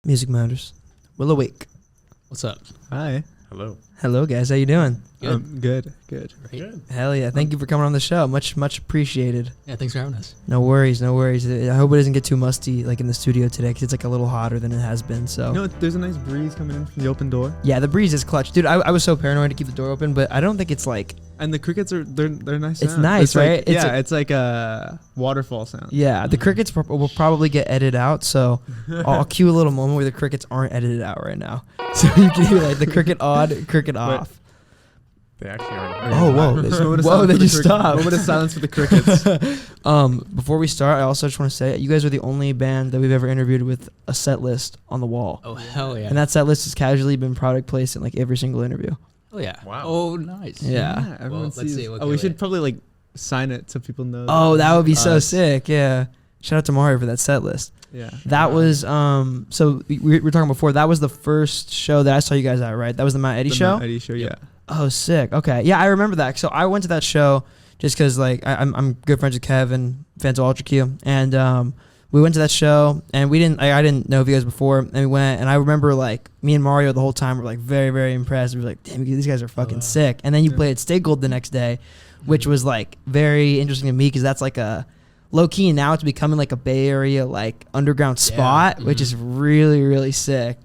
Music Matters. Willowake. What's up? Hi. Hello. Hello, guys. How you doing? Good. Good. Great. Hell yeah. Thank you for coming on the show. Much appreciated. Yeah, thanks for having us. No worries. I hope it doesn't get too musty like in the studio today because it's like a little hotter than it has been. So You know, there's a nice breeze coming in from the open door. yeah, the breeze is clutch. Dude, I was so paranoid to keep the door open, but I don't think it's like... And the crickets they're nice. It's sound. nice, right? It's like a waterfall sound. Yeah, the crickets will probably get edited out, so I'll cue a little moment where the crickets aren't edited out right now. So you can hear like the cricket on, cricket off. They actually are. Oh, whoa, they just stopped. Moment of silence for the crickets. Before we start, I also just want to say, you guys are the only band that we've ever interviewed with a set list on the wall. Oh, hell yeah. And that set list has casually been product placed in like every single interview. Oh, yeah. Wow. Oh, nice. Yeah. Everyone let's sees. see, what Oh, we can should we- probably like sign it so people know. Oh, that would be so us. sick. Yeah. Shout out to Mario for that set list. Yeah. That was, so we were talking before, that was the first show that I saw you guys at, right? That was the Matt Eddy The show? Matt Eddy show, yeah. Oh, sick. Okay. Yeah, I remember that. So I went to that show just because, like, I'm good friends with Kev and fans of Ultra Q. And we went to that show, and I didn't know of you guys before. And we went, and I remember, like, me and Mario the whole time were, like, very, very impressed. We were like, damn, these guys are fucking sick. And then you played at Stay Gold the next day, which was, like, very interesting to me because that's, like, a low-key, and now it's becoming, like, a Bay Area, like, underground spot, which is really, really sick.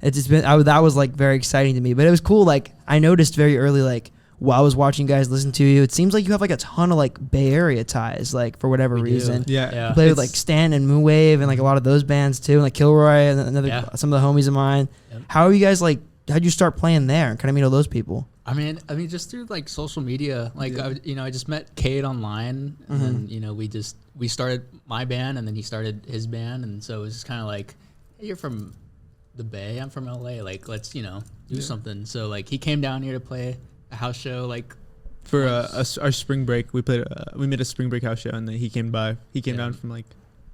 It's just been that was like very exciting to me, but it was cool. Like I noticed very early, like while I was watching you guys listen to you, it seems like you have like a ton of like Bay Area ties, like for whatever reason. Yeah. You play with like Stan and Moonwave and like a lot of those bands too, and like Kilroy and some of the homies of mine. Yep. How are you guys like? How'd you start playing there and kind of meet all those people? I mean, just through like social media. Like, I just met Cade online, and then we started my band, and then he started his band, and so it was just kind of like, hey, you're from the Bay, I'm from LA, like let's do something. So like he came down here to play a house show like For our spring break, we made a spring break house show, and then he came by. He came down from like.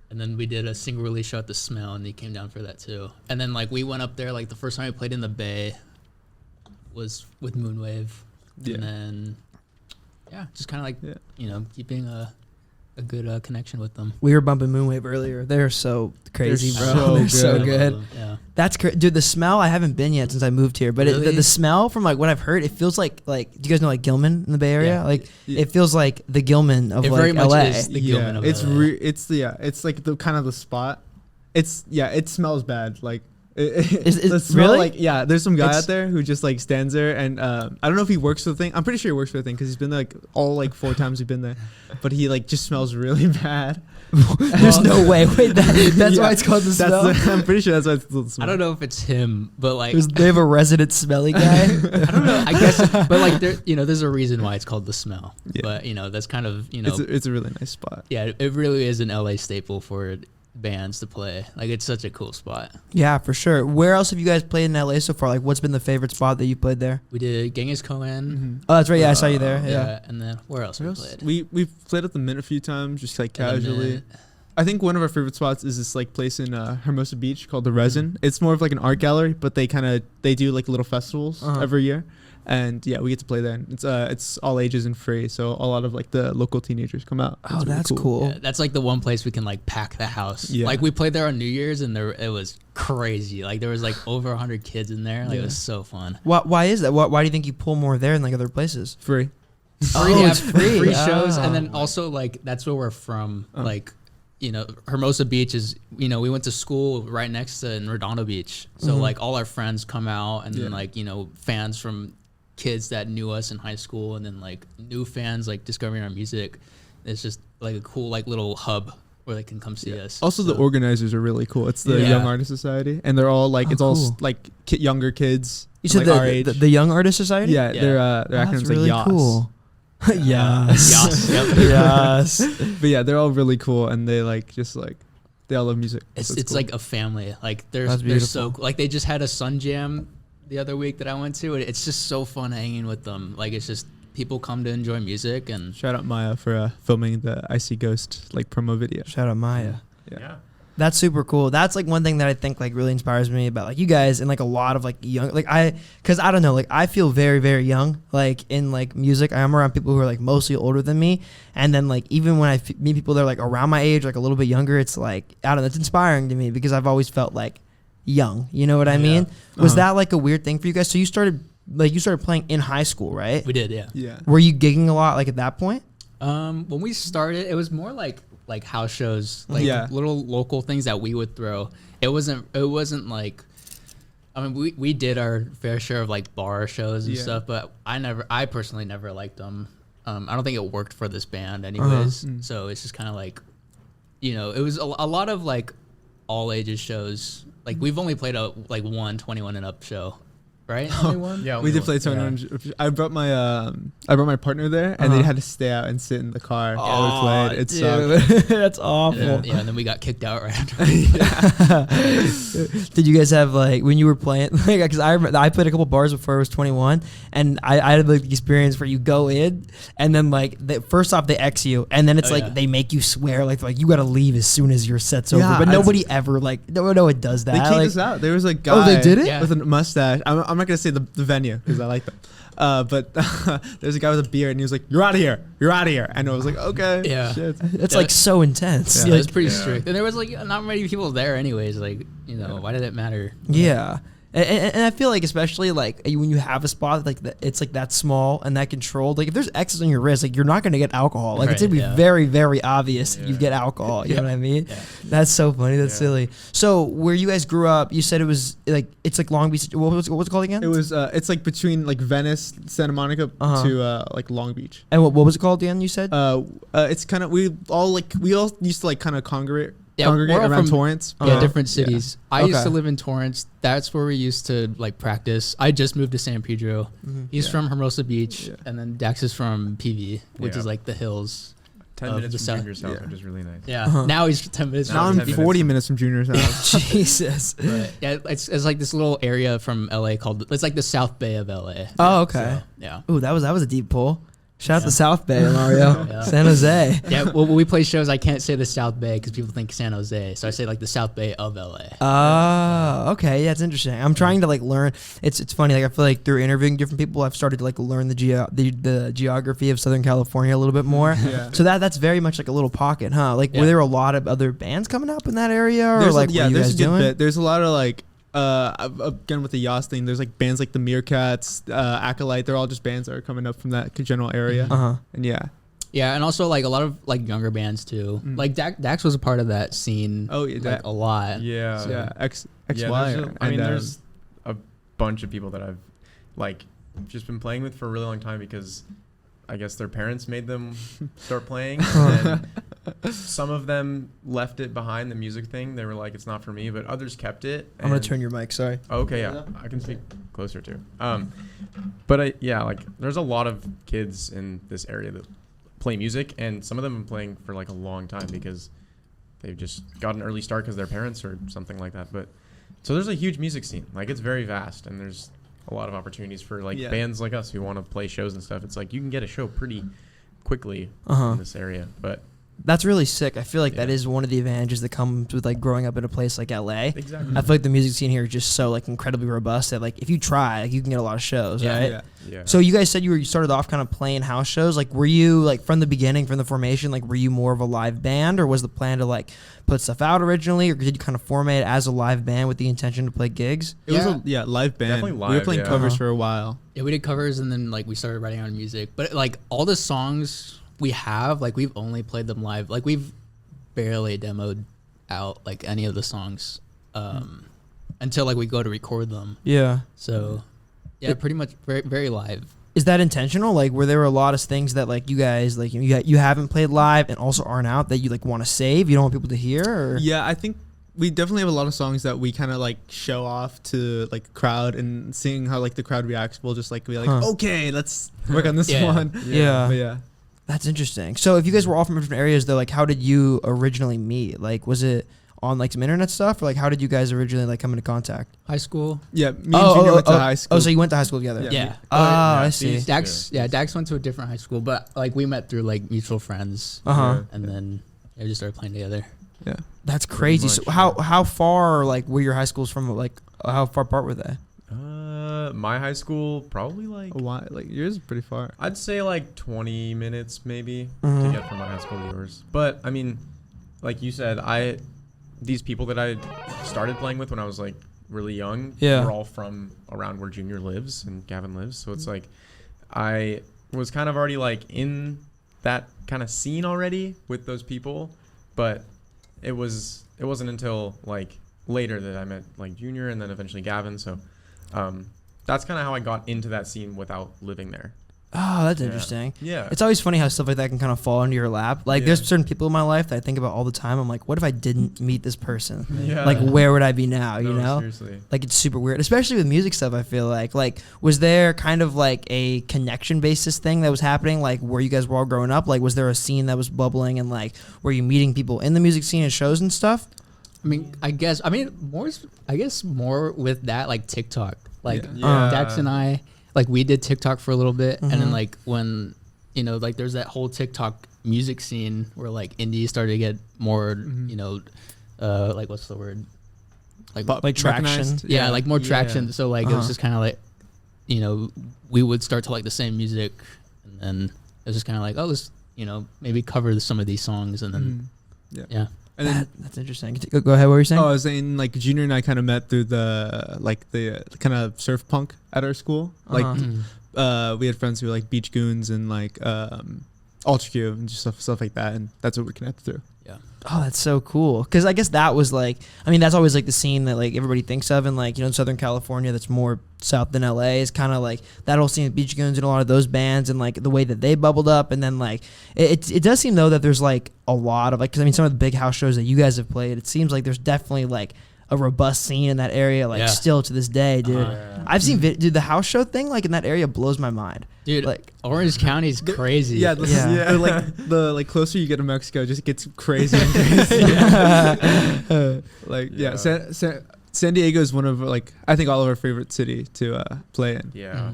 And then we did a single release show at the Smell, and he came down for that too. And then like we went up there, like the first time we played in the Bay was with Moonwave. Yeah. And then just kind of like keeping a good connection with them. We were bumping Moonwave earlier. They're so crazy, They're bro. so They're so good. good. Yeah. That's dude. The Smell, I haven't been yet since I moved here, but Really? the smell from like what I've heard, it feels like do you guys know like Gilman in the Bay Area? Yeah. Like it feels like the Gilman of It like very much LA. is the Gilman of it's LA. it's like the kind of the spot. It smells bad. Like Is the smell, really? like there's some guy It's- out there who just like stands there, and I don't know if he works for the thing. I'm pretty sure he works for the thing because he's been there like all like 4 times we've been there, but he like just smells really bad. There's no way. Wait, that's why it's called the Smell. I'm pretty sure that's why it's called the smell. I don't know if it's him, but like They have a resident smelly guy. I don't know. I guess, but like there's a reason why it's called the Smell. Yeah. But that's kind of It's a really nice spot. yeah, it really is an LA staple for bands to play. Like it's such a cool spot. Yeah, for sure. Where else have you guys played in LA so far? Like, what's been the favorite spot that you played there? We did Genghis Cohen. Oh, that's right. Yeah, I saw you there. Yeah. Yeah, and then where else we played? We've played at the Mint a few times, just like And the casually. Mint. I think one of our favorite spots is this like place in Hermosa Beach called the Resin. It's more of like an art gallery, but they do like little festivals every year, and we get to play there. And it's all ages and free, so a lot of like the local teenagers come out. Oh, It's really that's cool. Yeah, that's like the one place we can like pack the house. Yeah. Like we played there on New Year's, and it was crazy. Like there was like over 100 kids in there. Like it was so fun. Why is that? Why do you think you pull more there than like other places? Free. Oh, it's free. Free shows, and Ah. then also like that's where we're from. Like Hermosa Beach is we went to school right next to in Redondo Beach, so like all our friends come out, and then like fans from kids that knew us in high school, and then like new fans like discovering our music. It's just like a cool like little hub where they can come see us. Also, the organizers are really cool. It's the Yeah. Young Artist Society, and they're all like Oh, all cool. like younger kids. You said like our age. the Young Artist Society? Yeah, Yeah. their Oh, acronyms that's like really YAS. cool. Yes. Yas, yep. Yes. But yeah, they're all really cool, and they like just like they all love music. It's so it's cool. like a family. Like they're That's so beautiful. cool. Like they just had a Sun Jam the other week that I went to. And it's just so fun hanging with them. Like it's just people come to enjoy music, and Shout out Maya for filming the I See Ghost like promo video. Shout out Maya. Yeah. That's super cool. That's like one thing that I think like really inspires me about like you guys and like a lot of like young because I don't know, like I feel very, very young like in like music. I'm around people who are like mostly older than me, and then like even when I meet people that are like around my age, like a little bit younger, it's like I don't know, it's inspiring to me because I've always felt like young. You know what I mean? Was that like a weird thing for you guys? So you started playing in high school, right? We did, yeah. Yeah. Were you gigging a lot like at that point? When we started, it was more like house shows, like little local things that we would throw. It wasn't like, I mean, we did our fair share of like bar shows and stuff, but I personally never liked them. I don't think it worked for this band anyways. So it's just kind of like, you know, it was a lot of like all ages shows. Like we've only played a like 21 and up show. Right? Yeah, we did play 21. Yeah. I brought my partner there, and they had to stay out and sit in the car while we played. It sucked. That's awful. Yeah, and then we got kicked out right after. Did you guys have like when you were playing? Like, because I played a couple bars before I was 21, and I had like the experience where you go in, and then like first off they X you, and then it's they make you swear like you got to leave as soon as your set's over. But nobody ever like no one does that. They kicked like, us out. There was a guy. Oh, they did it with a mustache. I'm not gonna say the venue because I like them. But there's a guy with a beard and he was like, "You're out of here! You're out of here!" And I was like, "Okay, yeah, shit." That's like so intense. Yeah, it's pretty strict. And there was like not many people there, anyways. Like, you know, why did it matter? Yeah. And I feel like especially like when you have a spot like that, it's like that small and that controlled. Like if there's X's on your wrist, like you're not gonna get alcohol. Like it's gonna be very, very obvious if you get alcohol. You know what I mean? Yeah. That's so funny. That's silly. So where you guys grew up, you said it was like it's like Long Beach. What was it called again? It was it's like between like Venice, Santa Monica to like Long Beach. And what was it called again? You said it's kind of we all used to like kind of congregate we're around Torrance. Yeah, different cities. Yeah. I used to live in Torrance. That's where we used to like practice. I just moved to San Pedro. He's from Hermosa Beach, and then Dax is from PV, which is like the hills. 10 minutes from Junior's house, which is really nice. Yeah, now he's 10 minutes. Now I'm 40 minutes from Junior's house. Jesus. But yeah, it's like this little area from LA called it's like the South Bay of LA. Oh, okay. So, yeah. Ooh, that was a deep pull. Shout out to South Bay, Mario. San Jose. Yeah, well, when we play shows, I can't say the South Bay because people think San Jose. So I say like the South Bay of LA. Oh, okay. Yeah, it's interesting. I'm trying to like learn. It's funny. Like I feel like through interviewing different people, I've started to like learn the geography of Southern California a little bit more. So that's very much like a little pocket, huh? Like were there a lot of other bands coming up in that area, or there's like what you guys doing? Bit. There's a lot of like. Again with the Yas thing, there's like bands like the Meerkats, Acolyte. They're all just bands that are coming up from that general area. And yeah, and also like a lot of like younger bands too. Like Dax was a part of that scene. Oh yeah, like, a lot. Yeah, so, XY. I mean, there's a bunch of people that I've like just been playing with for a really long time because I guess their parents made them start playing. And some of them left it behind, the music thing. They were like, it's not for me, but others kept it. I'm going to turn your mic, sorry. Okay, yeah. I can speak closer too. But like there's a lot of kids in this area that play music, and some of them have been playing for like a long time because they've just got an early start because their parents or something like that. But so there's a huge music scene. Like it's very vast, and there's a lot of opportunities for like bands like us who want to play shows and stuff. It's like you can get a show pretty quickly in this area. But that's really sick. I feel like that is one of the advantages that comes with like growing up in a place like LA. Exactly. I feel like the music scene here is just so like incredibly robust that like if you try, like, you can get a lot of shows, right? Yeah. So you guys said you started off kind of playing house shows. Like were you like from the beginning, from the formation, like were you more of a live band, or was the plan to like put stuff out originally, or did you kind of formate it as a live band with the intention to play gigs? It was a live band. Definitely live, we were playing covers for a while. Yeah, we did covers and then like we started writing our own music. But like all the songs we have, like we've only played them live. Like we've barely demoed out like any of the songs until like we go to record them. Yeah. So yeah, pretty much very, very live. Is that intentional? Like were there a lot of things that like you guys like you haven't played live and also aren't out that you like want to save? You don't want people to hear? Or? Yeah, I think we definitely have a lot of songs that we kind of like show off to like crowd, and seeing how like the crowd reacts, we'll just like be like, okay, let's work on this one. Yeah. But yeah. That's interesting. So if you guys were all from different areas though, like how did you originally meet? Like was it on like some internet stuff, or like how did you guys originally like come into contact? High school. Yeah, me and Junior went to high school. Oh, so you went to high school together? Yeah. I see. Dax went to a different high school, but like we met through like mutual friends. And then we just started playing together. Yeah. That's crazy. So how far like were your high schools from? Like how far apart were they? My high school probably like a while. Like yours is pretty far. I'd say like 20 minutes maybe to get from my high school to yours. But I mean, like you said, these people that I started playing with when I was like really young were all from around where Junior lives and Gavin lives. So it's like I was kind of already like in that kind of scene already with those people, but it wasn't until like later that I met like Junior and then eventually Gavin. So that's kind of how I got into that scene without living there. Oh, that's interesting. Yeah. It's always funny how stuff like that can kind of fall into your lap. Like, there's certain people in my life that I think about all the time. I'm like, what if I didn't meet this person? Yeah. Like, where would I be now, you know? Seriously. Like, it's super weird, especially with music stuff, I feel like. Like, was there kind of like a connection basis thing that was happening, like, where you guys were all growing up? Like, was there a scene that was bubbling and, like, were you meeting people in the music scene and shows and stuff? I mean, more with that, like TikTok. Like, Dax and I, like, we did TikTok for a little bit, and then like when, you know, like there's that whole TikTok music scene where like indie started to get more, you know, like what's the word, like traction. Yeah, like more traction. So like it was just kind of like, you know, we would start to like the same music, and then it was just kind of like, oh, let's, you know, maybe cover some of these songs, and then yeah. And then That's interesting. Go ahead. What were you saying? Oh, I was saying like Junior and I kind of met through the kind of surf punk at our school. Like we had friends who were like Beach Goons and like Ultra Q and just stuff like that, and that's what we connected through. Yeah. Oh, that's so cool. Because I guess that was like, I mean, that's always like the scene that like everybody thinks of, and like, you know, in Southern California, that's more south than LA, is kind of like that whole scene of Beach Goons and a lot of those bands and like the way that they bubbled up. And then like it does seem though that there's like a lot of like, because I mean, some of the big house shows that you guys have played, it seems like there's definitely like a robust scene in that area, like still to this day, dude. I've seen dude, the house show thing like in that area blows my mind, dude. Like Orange County's crazy. Yeah. Like the closer you get to Mexico, it just gets crazy. San Diego is one of like I think all of our favorite city to play in. Yeah.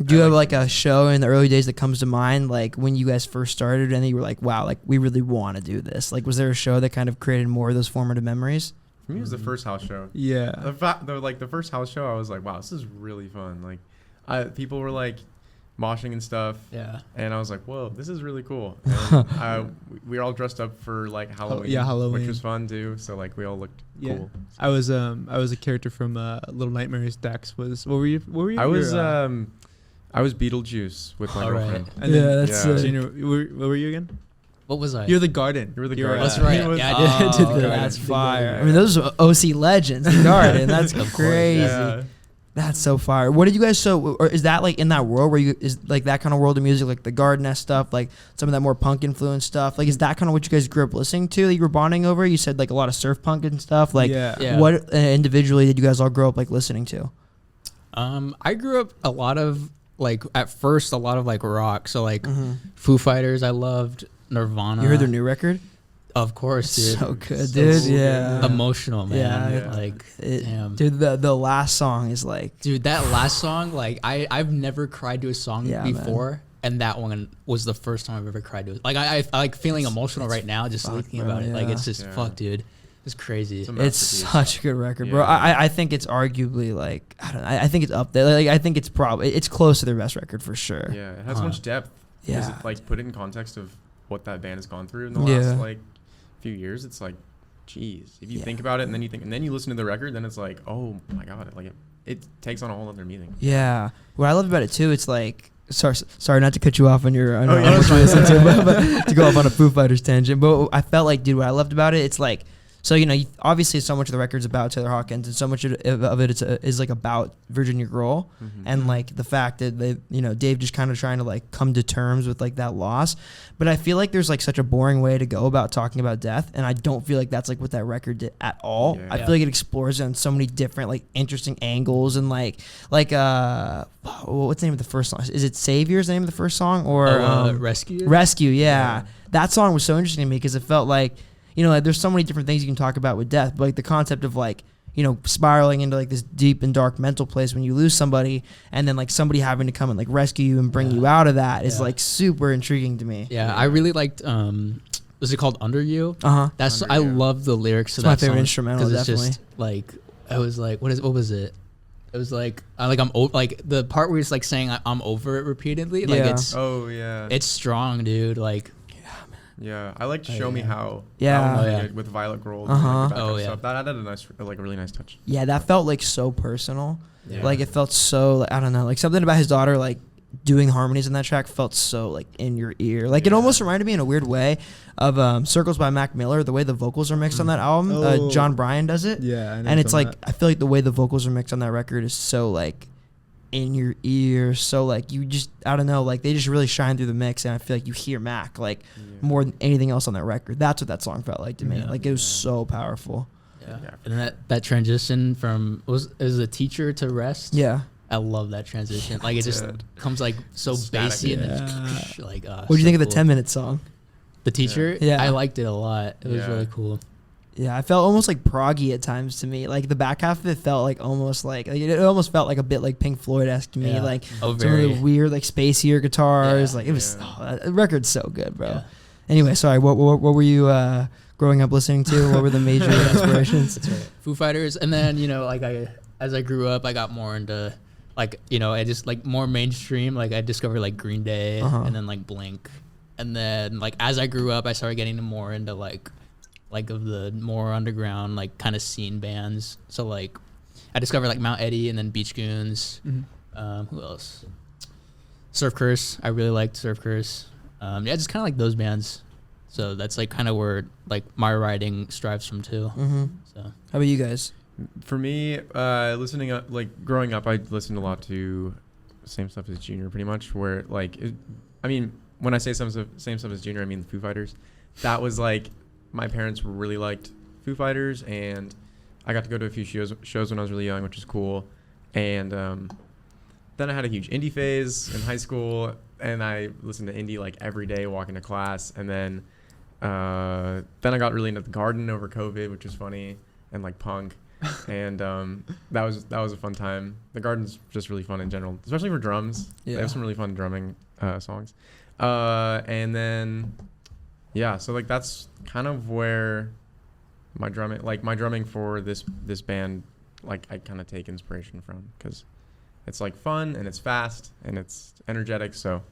Do you have like a show in the early days that comes to mind, like when you guys first started and you were like, wow, like we really want to do this? Like, was there a show that kind of created more of those formative memories? For me, it was the first house show. Yeah. The first house show, I was like, wow, this is really fun. Like, people were like moshing and stuff. Yeah. And I was like, whoa, this is really cool. And we were all dressed up for like Halloween. Halloween. Which was fun too. So like we all looked cool. I was a character from Little Nightmares. Dax was. What were you? I was Beetlejuice with my girlfriend. Right. And then, that's Junior, what were you again? What was I? You're the garden. You were the garden. That's right. Yeah, I did. Dude, that's fire. I mean, those are OC legends. The Garden. That's crazy. Yeah. That's so fire. What did you guys or is that like in that world where you is like that kind of world of music, like the Garden stuff, like some of that more punk influence stuff? Like, is that kind of what you guys grew up listening to that you were bonding over? You said like a lot of surf punk and stuff. Like, what individually did you guys all grow up like listening to? I grew up a lot of like at first a lot of like rock. So like Foo Fighters, I loved. Nirvana. You heard their new record? Of course, dude. So good, dude. Yeah. Emotional, man. Yeah. Like, damn. Dude, the last song is like... Dude, that last song, like, I've never cried to a song before. Man. And that one was the first time I've ever cried to it. Like, I like feeling emotional right now just thinking about it. Like, it's just, fuck, dude. It's crazy. It's such a good record, bro. I think it's arguably, like, I don't know. I think it's up there. Like, I think it's probably... It's close to their best record for sure. Yeah, it has so much depth. Yeah. It, like, put it in context of what that band has gone through in the last like few years. It's like, geez, if you think about it and then you listen to the record, then it's like, oh my god, like it takes on a whole other meaning. Yeah. What I love about it too, it's like sorry not to cut you off on your but to go off on a Foo Fighters tangent, but I felt like, dude, what I loved about it, it's like, so, you know, obviously so much of the record's about Taylor Hawkins and so much of it is like about Virginia Grohl and like the fact that they, you know, Dave just kind of trying to like come to terms with like that loss. But I feel like there's like such a boring way to go about talking about death, and I don't feel like that's like what that record did at all. I feel like it explores it on so many different like interesting angles and like what's the name of the first song? Is it Savior's the name of the first song or Rescue? Rescue, yeah. That song was so interesting to me because it felt like, you know, like there's so many different things you can talk about with death, but like the concept of like, you know, spiraling into like this deep and dark mental place when you lose somebody, and then like somebody having to come and like rescue you and bring you out of that is like super intriguing to me. Yeah, I really liked. Was it called Under You? That's Under I You. love the lyrics to It's that my favorite song, instrumental, 'cause it's definitely. just like I was like, what was it? It was like like the part where it's like saying I'm over it repeatedly. Like it's Oh yeah. it's strong, dude. Like Yeah, I liked Show Me How. Yeah. That one was Oh, yeah. good with Violet Gold. Uh-huh. And, like, the background Oh, yeah. stuff. That added a nice, like a really nice touch. Yeah, that felt like so personal. Yeah. Like it felt so like, I don't know, like something about his daughter like doing harmonies in that track felt so like in your ear. Like it almost reminded me in a weird way of Circles by Mac Miller, the way the vocals are mixed on that album. Oh. John Bryan does it. Yeah, I know And it's some like of I feel like the way the vocals are mixed on that record is so like in your ear, so like you just, I don't know, like they just really shine through the mix, and I feel like you hear Mac like more than anything else on that record. That's what that song felt like to me. Yeah. Like it was so powerful. Yeah. Yeah. And that transition from was a teacher to rest. Yeah. I love that transition. Like it just Dude. comes like so Static. bassy and Yeah. then like. What do you think of the 10-minute song? The teacher? Yeah. I liked it a lot. It was Yeah. really cool. Yeah, I felt almost like proggy at times to me. Like the back half of it felt like almost like it almost felt like a bit like Pink Floyd-esque to me. Yeah. Like Oh, some of very. the weird like spacier guitars. Yeah. Like it was Yeah. the record's so good, bro. Yeah. Anyway, sorry. What were you growing up listening to? What were the major inspirations? That's right. Foo Fighters, and then like as I grew up, I got more into like I just like more mainstream. Like I discovered like Green Day, and then like Blink, and then like as I grew up, I started getting more into like of the more underground like kind of scene bands. So like I discovered like Mount Eddie and then Beach Goons. Who else? Surf Curse. I really liked Surf Curse. Yeah, just kind of like those bands. So that's like kind of where like my writing strives from too. So How about you guys? For me, listening up, like growing up, I listened a lot to same stuff as Junior, pretty much. Where like, I mean, when I say same stuff as Junior, I mean the Foo Fighters. That was like, my parents really liked Foo Fighters, and I got to go to a few shows when I was really young, which is cool. And then I had a huge indie phase in high school, and I listened to indie like every day walking to class. And then I got really into the Garden over COVID, which was funny, and like punk. And that was a fun time. The Garden's just really fun in general, especially for drums. Yeah. They have some really fun drumming songs. And then yeah, so like that's kind of where my drumming for this band, like I kind of take inspiration from, because it's like fun and it's fast and it's energetic. So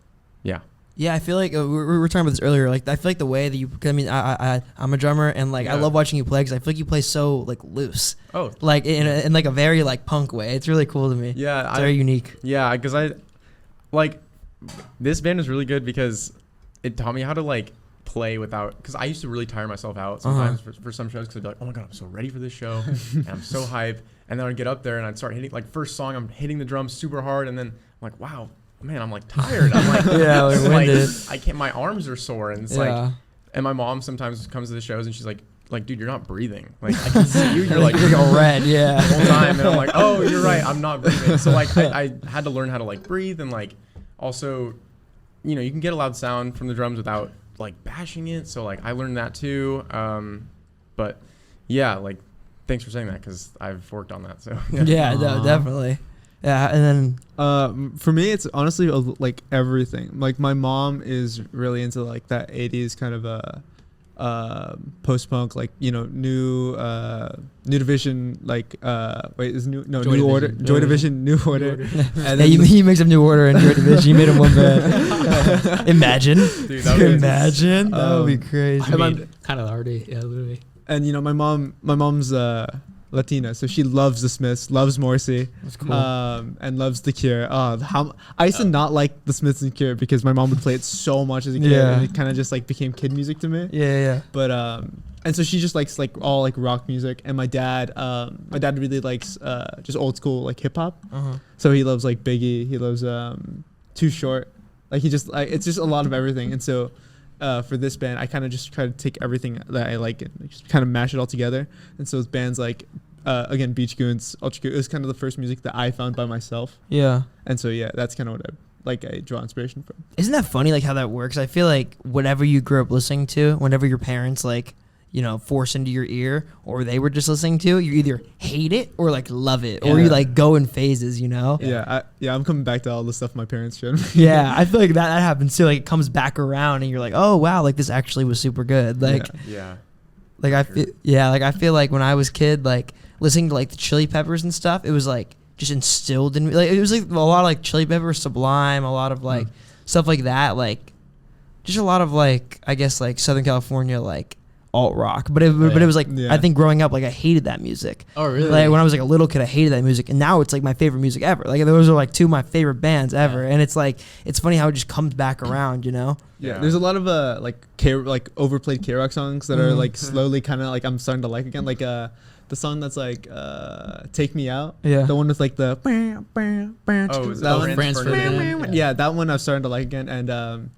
yeah. Yeah, I feel like we were talking about this earlier. Like I feel like the way that you, I mean, I'm a drummer, and like I love watching you play because I feel like you play so like loose. Oh, Like in like a very like punk way. It's really cool to me. yeah. It's very unique. Yeah, because I like this band is really good because it taught me how to like play without, because I used to really tire myself out sometimes for some shows, because I'd be like, oh my god, I'm so ready for this show and I'm so hyped, and then I'd get up there and I'd start hitting, like first song I'm hitting the drums super hard, and then I'm like, wow, man, I'm like tired. I'm like, Yeah, like like, winded. I can't, my arms are sore, and it's like, and my mom sometimes comes to the shows and she's like, dude, you're not breathing. Like I can see you. You're like all red. Yeah. the whole time, and I'm like, oh, you're right, I'm not breathing. So like I had to learn how to like breathe, and like also, you know, you can get a loud sound from the drums without like bashing it. So like I learned that too. But yeah, like thanks for saying that, because I've worked on that. So Yeah, no, definitely. Yeah, and then For me, it's honestly like everything. Like my mom is really into like that 80s kind of post-punk, like, you know, new division, like New Order, Joy Division, New Order. And yeah, he makes up New Order and Joy Division. You made him one band. Imagine. Dude, that would be Imagine. That would be crazy. I mean, kind of already, yeah, literally. And you know, my mom's Latina, so she loves the Smiths, loves Morrissey, That's cool. and loves the Cure. I used to not like the Smiths and Cure because my mom would play it so much as a kid, Yeah. and it kind of just like became kid music to me. Yeah. But and so she just likes like all like rock music, and my dad really likes just old school like hip hop. So he loves like Biggie, he loves Too Short, like he just like, it's just a lot of everything. And so for this band, I kind of just try to take everything that I like and like, just kind of mash it all together. And so with bands like again, Beach Goons, Ultra Cool, it was kind of the first music that I found by myself. Yeah. And so yeah, that's kind of what I draw inspiration from. Isn't that funny, like how that works? I feel like whatever you grew up listening to, whenever your parents like, you know, force into your ear, or they were just listening to, you either hate it or like love it, or Yeah. you like go in phases, you know? Yeah, I'm coming back to all the stuff my parents showed me. Yeah, I feel like that happens too. Like it comes back around, and you're like, oh wow, like this actually was super good. Like, yeah. like I feel like when I was a kid, like listening to like the Chili Peppers and stuff, it was like just instilled in me. Like it was like a lot of like Chili Peppers, Sublime, a lot of like stuff like that, like just a lot of like, I guess like Southern California like alt rock, but it was like Yeah. I think growing up like I hated that music. Oh, really? Like when I was like a little kid, I hated that music, and now it's like my favorite music ever. Like those are like two of my favorite bands ever, and it's like it's funny how it just comes back around, you know? Yeah, Yeah. there's a lot of like overplayed K-rock songs that are like slowly kind of like I'm starting to like again. Like the song that's like "Take Me Out." Yeah. The one with like the. Oh, is that it one? Franz Ferdinand? Yeah, that one I'm starting to like again. And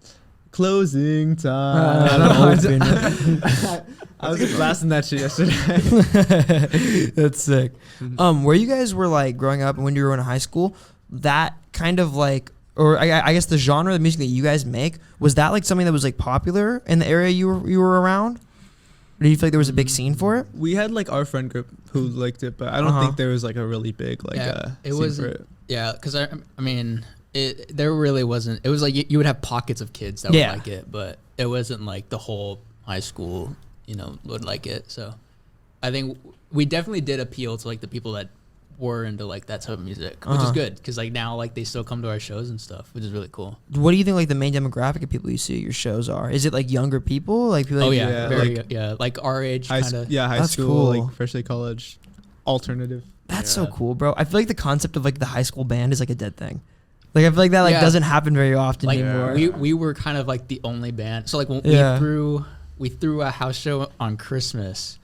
closing time. I I don't know. I was blasting that shit yesterday. That's sick. Where you guys were like growing up and when you were in high school, that kind of like, or I guess the genre of music that you guys make, was that like something that was like popular in the area you were around? Or do you feel like there was a big scene for it? We had like our friend group who liked it, but I don't think there was like a really big like it scene was for it. yeah, because I mean there really wasn't. It was like you would have pockets of kids that Yeah. would like it, but it wasn't like the whole high school would like it. So I think we definitely did appeal to like the people that were into like that type of music, which is good because like now like they still come to our shows and stuff, which is really cool. What do you think like the main demographic of people you see at your shows are? Is it like younger people? Like people? Oh like, yeah, like like our age High, kind of. yeah, high That's school, cool. like freshly college, alternative. That's so Yeah. cool, bro. I feel like the concept of like the high school band is like a dead thing. Like I feel like that like Yeah. doesn't happen very often Like anymore. we were kind of like the only band. So like when Yeah. we threw a house show on Christmas.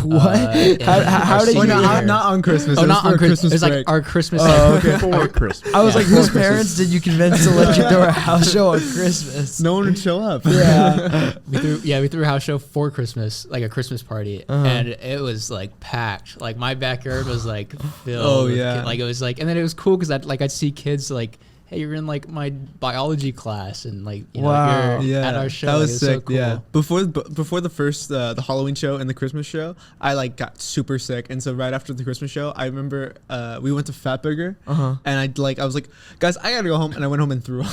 What? How did Oh, you? not on Christmas. Oh, it was not for on a Christmas. It was like break. our Christmas. Oh, okay. For Christmas. I was Yeah. like, whose parents did you convince to let you throw a house show on Christmas? No one would show up. Yeah. we threw a house show for Christmas, like a Christmas party, and it was like packed. Like my backyard was like filled. Oh, with yeah. like it was like, and then it was cool because I'd see kids like, hey, you're in like my biology class, and like Wow. you're Yeah, at our show. that Like, was it sick. So cool. Yeah, before the first the Halloween show and the Christmas show, I like got super sick, and so right after the Christmas show, I remember we went to Fatburger, and I was like, guys, I gotta go home, and I went home and threw up.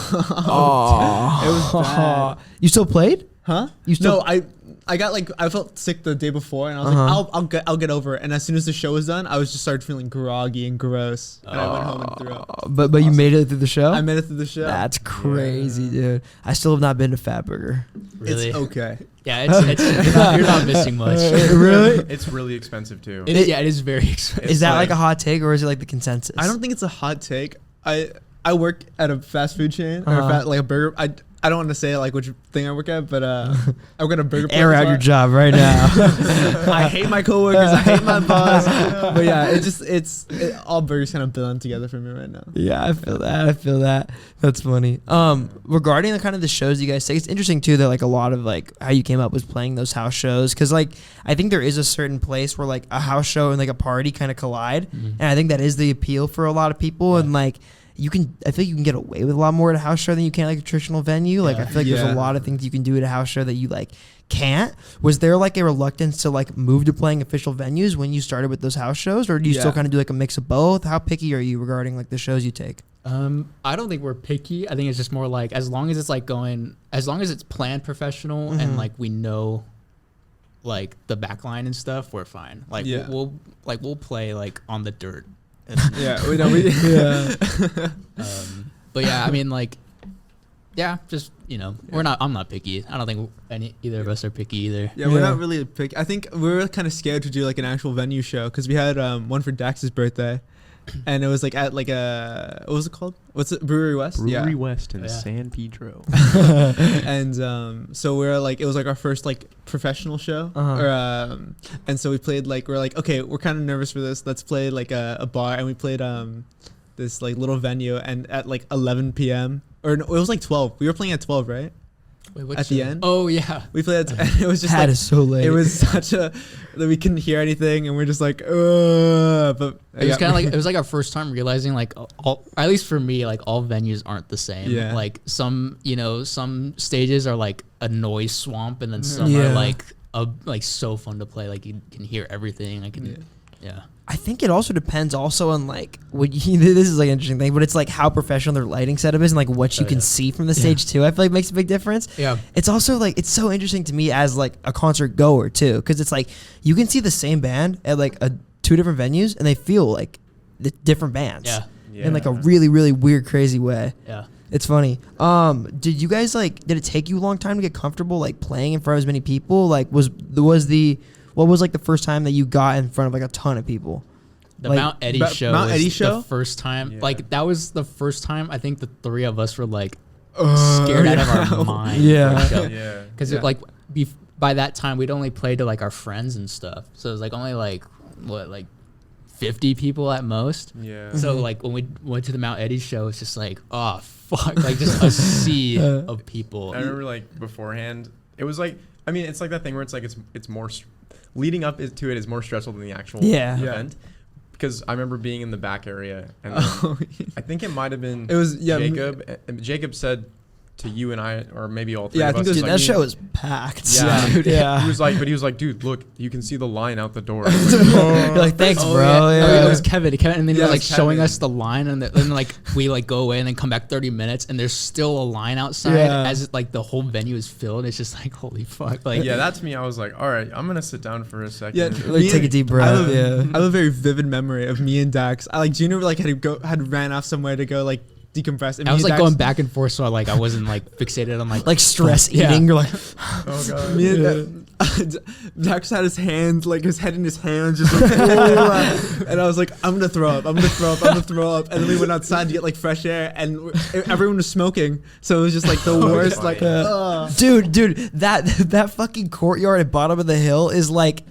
Oh, It was bad. You still played? Huh? You still- No, I got like I felt sick the day before, and I was like, I'll get over it. And as soon as the show was done, I was just started feeling groggy and gross, and I went home and threw up. But you made it through the show. I made it through the show. That's crazy, dude. I still have not been to Fatburger. Really? It's okay. Yeah, you're not missing much. Really? It's really expensive too. It is very expensive. Is that like like- a hot take or is it like the consensus? I don't think it's a hot take. I work at a fast food chain or like a burger. I don't want to say like which thing I work at, but I work at a burger place. Air out your job right now. I hate my coworkers. I hate my boss. But yeah, it's all burgers kind of blend together for me right now. Yeah, I feel that. That's funny. Regarding the kind of the shows you guys take, it's interesting too that like a lot of like how you came up with playing those house shows, because like I think there is a certain place where like a house show and like a party kind of collide, and I think that is the appeal for a lot of people, and like. I feel like you can get away with a lot more at a house show than you can like a traditional venue. Like I feel like there's a lot of things you can do at a house show that you like can't. Was there like a reluctance to like move to playing official venues when you started with those house shows, or do you still kind of do like a mix of both? How picky are you regarding like the shows you take? I don't think we're picky. I think it's just more like as long as it's planned professional and like we know like the back line and stuff, we're fine. Like we'll play like on the dirt. Yeah, we know. But yeah, I mean like, yeah, just I'm not picky. I don't think either of us are picky either. Yeah, we're not really picky. I think we were kind of scared to do like an actual venue show because we had one for Dax's birthday, and it was like at like what was it called? What's it? Brewery West. Brewery West in Yeah. San Pedro. And so we're like it was like our first like professional show, and so we played like we're like okay, we're kind of nervous for this. Let's play like a bar, and we played this like little venue, and at like 11 p.m. or no, it was like 12. We were playing at 12, right? Wait, what At the show? end? Oh yeah. We played at and it was just That like is so late. it was such a that we couldn't hear anything, and we're just like but It was kind of like it was like our first time realizing like all, at least for me, like all venues aren't the same. Yeah. Like some stages are like a noise swamp, and then some Yeah. are like so fun to play. Like you can hear everything. Yeah. I think it also depends also on like this is like an interesting thing, but it's like how professional their lighting setup is and like what you can see from the stage too. I feel like makes a big difference. Yeah. It's also like it's so interesting to me as like a concert goer too, because it's like you can see the same band at like two different venues and they feel like the different bands. Yeah. In like a really really weird crazy way. Yeah. It's funny. Did you guys did it take you a long time to get comfortable like playing in front of as many people? Like what was like the first time that you got in front of like a ton of people? The Like, Mount Eddie show. Mount Eddie was show? The first time, Yeah. like that was the first time. I think the three of us were like scared out of our mind. Yeah. Yeah. Because Yeah. by that time we'd only played to like our friends and stuff. So it was like only like 50 people at most. Yeah. So like when we went to the Mount Eddie show, it's just like, oh fuck, like just a sea of people. I remember like beforehand, it was like, I mean, it's like that thing where it's like it's more leading up to it is more stressful than the actual Yeah. event. Because I remember being in the back area, and then I think it might have been It was Jacob. Jacob said to you and I, or maybe all three Yeah, I of think us, it was Dude, like, that show was packed. Yeah. Dude, yeah. He was like, dude, look, you can see the line out the door. You're like, thanks, Oh, bro. yeah. Yeah. It was Kevin, and then he Yeah, was it like was showing Kevin. us the line, and then like we like go away and then come back 30 minutes, and there's still a line outside Yeah. as like the whole venue is filled. It's just like holy fuck, like Yeah, that's me. I was like, all right, I'm gonna sit down for a second. Yeah, Like, take a deep breath. I have a very vivid memory of me and Dax. I like Junior like had ran off somewhere to go like decompress. And I me was and like Dax- going back and forth, so I wasn't like fixated on like stress Yeah. eating. You're like, Oh god. Me and Dax had his hands, like his head in his hands, just like, and I was like, I'm gonna throw up. And then we went outside to get like fresh air, and everyone was smoking, so it was just like the worst. funny. Like, dude, that fucking courtyard at bottom of the hill is like.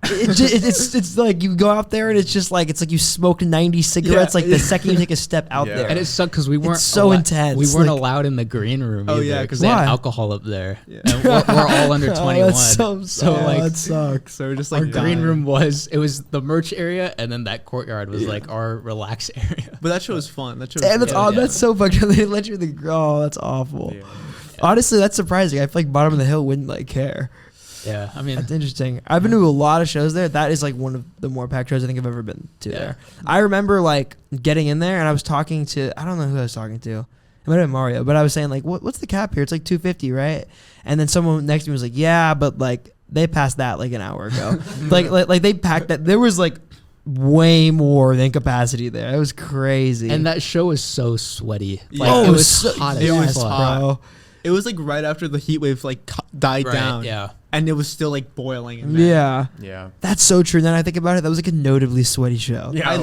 It's like you go out there and it's like you smoked 90 cigarettes Yeah. like the second you take a step out Yeah. there. And it sucked because we weren't so intense, We weren't like- allowed in the green room. Oh, either, yeah, because they had Why? alcohol up there. Yeah. And we're all under 21. Oh, that's so like that sucks. so we're just our like green dying. room was the merch area, and then that courtyard was like our relax area. But that show was fun. That show. Damn, Was that's fun. aw- that's so fucked up. They let you in the that's awful. Yeah. Honestly, that's surprising. I feel like bottom of the hill wouldn't like care. Yeah, I mean, That's interesting. I've been to a lot of shows there. That is like one of the more packed shows I think I've ever been to Yeah. there. I remember like getting in there and I was talking to, I don't know who I was talking to. It might have been Mario, but I was saying like, what's the cap here? It's like 250, right? And then someone next to me was like, yeah, but like they passed that like an hour ago. like they packed that. There was like way more than capacity there. It was crazy. and that show was so sweaty. Yeah. Like, Oh, it was so- hot as it was fuck. hot. bro. It was like right after the heat wave like died Right, down. yeah. And it was still like boiling. In there. Yeah. Yeah. That's so true. Then I think about it, that was like a notably sweaty show. Yeah. I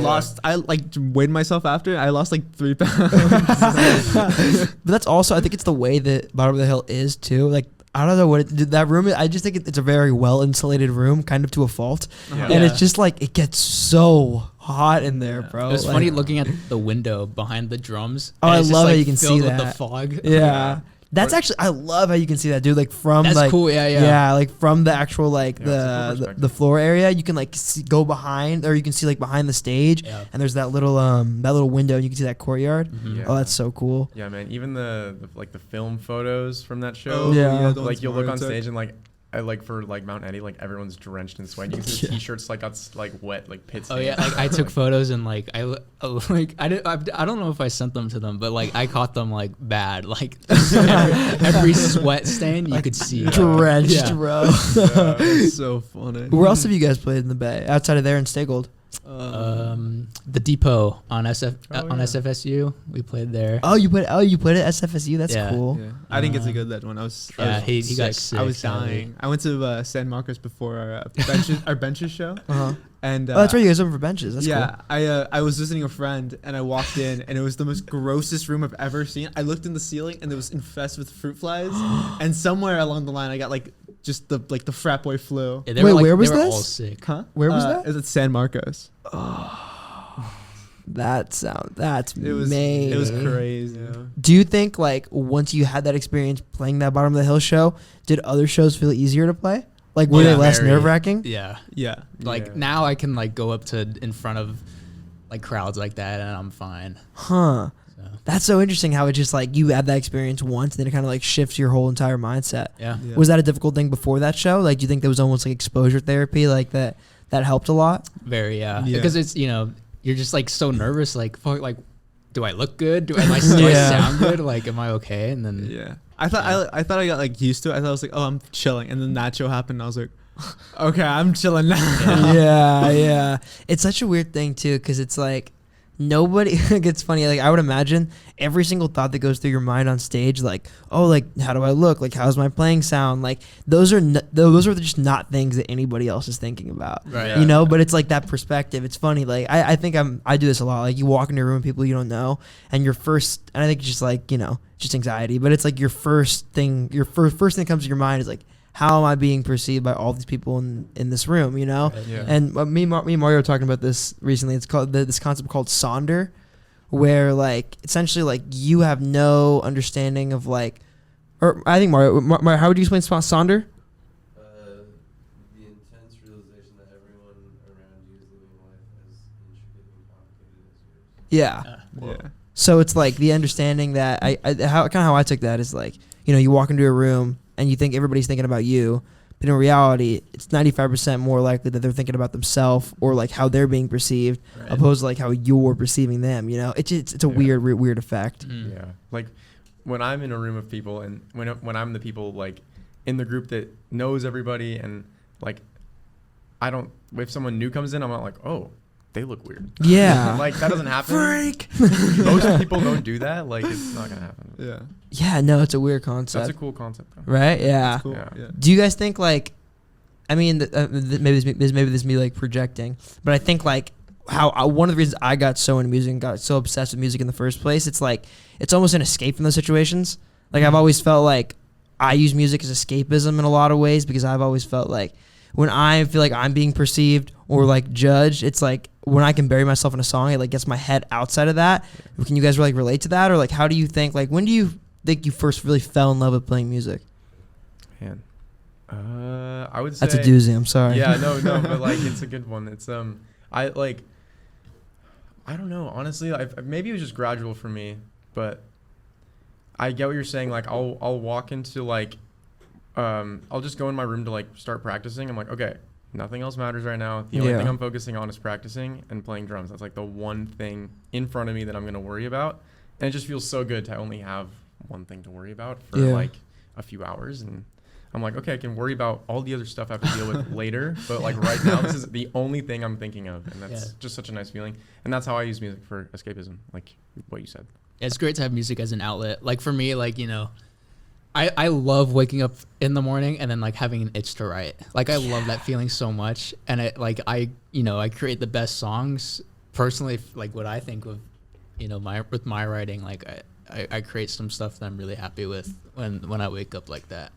like weighed myself after. I lost like 3 pounds. But that's also, I think it's the way that bottom of the hill is too. Like, I don't know what that room. I just think it's a very well insulated room, kind of to a fault, Yeah. and it's just like it gets so hot in there, bro. It was Like- funny looking at the window behind the drums. Oh, and I it's just, love how like, you can see filled with that. the fog. Yeah. That's actually, I love how you can see that, dude. Like from That's like cool. Yeah, yeah. yeah, like from the actual like Yeah, it's a cool the perspective. the floor area, you can like go behind, or you can see like behind the stage, Yeah. and there's that little window, and you can see that courtyard. Mhm. Yeah. Oh, that's so cool. Yeah, man. Even the like the film photos from that show. Oh, Yeah. the ones Like you'll look Mario on took. stage and like for like Mount Eddie, like everyone's drenched in sweat. You can see the t-shirts like got like wet, like pits. Oh yeah, like I took photos and like I don't know if I sent them to them, but like I caught them like bad, like every sweat stain you could see. Drenched, Yeah. bro. It's so funny. Where else have you guys played in the Bay outside of there in Stay Gold? The depot on Oh, on yeah. SFSU, we played there. Oh, you played at SFSU. That's Yeah. cool. Yeah. I didn't get to go to that one. I was He got sick. I was sadly. dying. I went to San Marcos before our benches show, Uh-huh. and Oh, that's right. You guys over for benches. That's yeah, cool. I was visiting a friend and I walked in and it was the most grossest room I've ever seen. I looked in the ceiling and it was infested with fruit flies, and somewhere along the line I got like just the frat boy flu. Yeah, they Wait, were, like, where was they were this? all sick. Huh? Where was that? It was at San Marcos. That's It was amazing. it was crazy. Do you think like once you had that experience playing that bottom of the hill show, did other shows feel easier to play? Like were Yeah, they less very. nerve wracking? Yeah, Yeah. like Yeah. now I can like go up to in front of like crowds like that and I'm fine. Huh. So, That's so interesting how it just like you had that experience once, then it kind of like shifts your whole entire mindset. yeah. Yeah. Was that a difficult thing before that show? Like, do you think there was almost like exposure therapy like that helped a lot? Very, yeah. Yeah. Because it's, you're just like so nervous, like, fuck, like, do I look good? Do I sound good? Like, am I okay? And then, Yeah. I thought I got like used to it. I thought I was like, oh, I'm chilling, and then that show happened. And I was like, okay, I'm chilling now. Yeah. It's such a weird thing too, because it's like nobody. Like, it's funny. Like, I would imagine every single thought that goes through your mind on stage, like, oh, like, how do I look? Like, how's my playing sound? Like, those are just not things that anybody else is thinking about. Right. You know, but it's like that perspective. It's funny. Like, I think I do this a lot. Like, you walk into a room with people you don't know, and and I think it's just like, you know, just anxiety. But it's like your first thing that comes to your mind is like, how am I being perceived by all these people in this room, you know? Right. Yeah. And me and Mario were talking about this recently. It's called this concept called sonder, where like essentially like you have no understanding of like, or I think Mario, how would you explain sonder? The intense realization that everyone around you is living life as intricate and complicated as yours. Yeah. Yeah. So it's like the understanding that how I took that is like, you know, you walk into a room and you think everybody's thinking about you, but in reality, it's 95% more likely that they're thinking about themselves or like how they're being perceived, Right. opposed to like how you're perceiving them. You know, it's a weird effect. Mm. Yeah, like when I'm in a room of people and when I'm the people like in the group that knows everybody and like if someone new comes in, I'm not like, oh, they look weird. Yeah. Like that doesn't happen. Freak. Most people don't do that. Like it's not gonna happen. Yeah. Yeah, no, it's a weird concept. That's a cool concept though. Right? Yeah. That's cool. Yeah. Yeah. Do you guys think like, I mean, maybe this is me like projecting, but I think like how one of the reasons I got so into music and got so obsessed with music in the first place, it's like it's almost an escape from those situations. Like I've always felt like I use music as escapism in a lot of ways because I've always felt like when I feel like I'm being perceived or like judged, it's like when I can bury myself in a song, it like gets my head outside of that. Can you guys like relate to that, or like how do you think like when do you think you first really fell in love with playing music? Man, I would say That's a doozy. I'm sorry. Yeah, no, but like it's a good one. It's I don't know. Honestly, maybe it was just gradual for me, but I get what you're saying. Like I'll walk into like I'll just go in my room to like start practicing. I'm like, okay, nothing else matters right now. The only thing I'm focusing on is practicing and playing drums. That's like the one thing in front of me that I'm gonna worry about, and it just feels so good to only have one thing to worry about for like a few hours. And I'm like, okay, I can worry about all the other stuff I have to deal with later, but like right now, this is the only thing I'm thinking of, and that's just such a nice feeling. And that's how I use music for escapism, like what you said. It's great to have music as an outlet. Like for me, like, you know, I love waking up in the morning and then like having an itch to write. Like I love that feeling so much. And I create the best songs personally, like what I think of, you know, with my writing. Like I create some stuff that I'm really happy with when I wake up like that.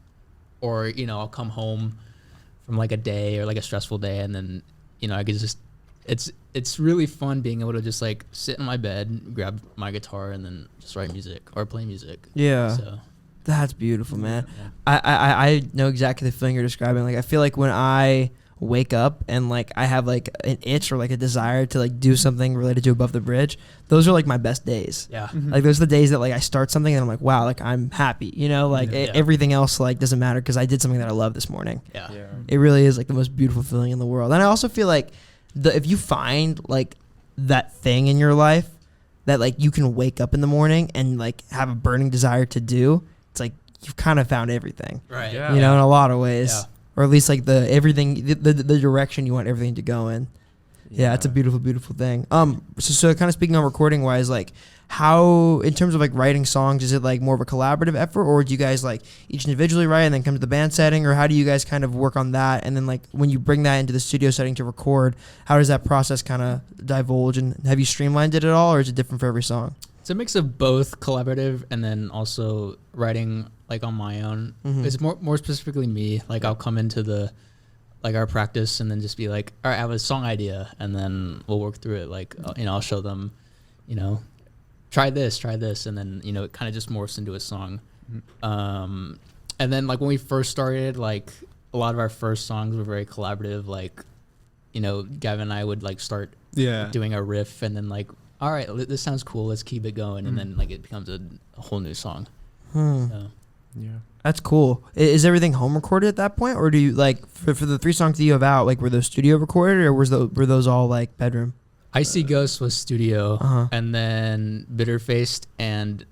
Or, you know, I'll come home from like a day or like a stressful day, and then, you know, I could just, it's really fun being able to just like sit in my bed, grab my guitar, and then just write music or play music. Yeah. So That's beautiful, man. yeah. I know exactly the feeling you're describing. Like I feel like when I wake up and like I have like an itch or like a desire to like do something related to Above the Bridge, those are like my best days. Yeah. Mm-hmm. Like those are the days that like I start something and I'm like, wow, like I'm happy, you know, like everything else like doesn't matter because I did something that I love this morning. Yeah. It really is like the most beautiful feeling in the world. And I also feel like if you find like that thing in your life that like you can wake up in the morning and like have a burning desire to do, it's like you've kind of found everything. Right. Yeah. You know, in a lot of ways. Yeah. Or at least like the direction you want everything to go in. Yeah, it's a beautiful, beautiful thing. So kind of speaking on recording wise, like how, in terms of like writing songs, is it like more of a collaborative effort, or do you guys like each individually write and then come to the band setting, or how do you guys kind of work on that? And then like when you bring that into the studio setting to record, how does that process kind of divulge, and have you streamlined it at all, or is it different for every song? It's a mix of both collaborative and then also writing like on my own. Mhm. It's more specifically me. Like I'll come into our practice and then just be like, all right, I have a song idea, and then we'll work through it. Like, you know, I'll show them, you know, try this, and then, you know, it kind of just morphs into a song. And then like when we first started, like a lot of our first songs were very collaborative. Like, you know, Gavin and I would like start doing a riff, and then like, all right, this sounds cool, let's keep it going, and then like it becomes a whole new song. So. Yeah. That's cool. Is everything home recorded at that point, or do you like for the 3 songs that you have out, like were those studio recorded, or were those all like bedroom? I See Ghosts was studio, Uh-huh. and then Bitterfaced and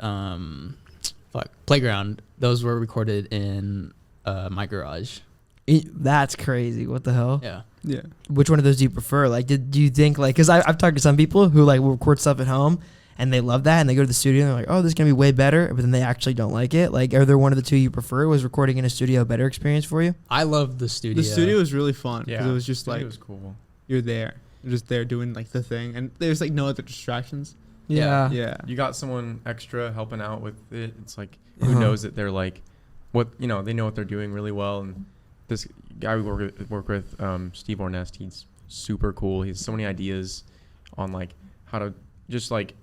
Playground, those were recorded in my garage. That's crazy. What the hell? Yeah. Yeah. Which one of those do you prefer? Like, do you think like? Because I've talked to some people who like will record stuff at home and they love that, and they go to the studio and they're like, oh, this is gonna be way better, but then they actually don't like it. Like, are there one of the two you prefer? Was recording in a studio a better experience for you? I love the studio. The studio was really fun because Yeah, it was just I think like it was cool. you're there, you're just there doing like the thing, and there's like no other distractions. Yeah. Yeah. You got someone extra helping out with it. It's like who Uh-huh. knows that they're like, what they know what they're doing really well. And this guy we work with, Steve Ornest, he's super cool. He has so many ideas on like how to just like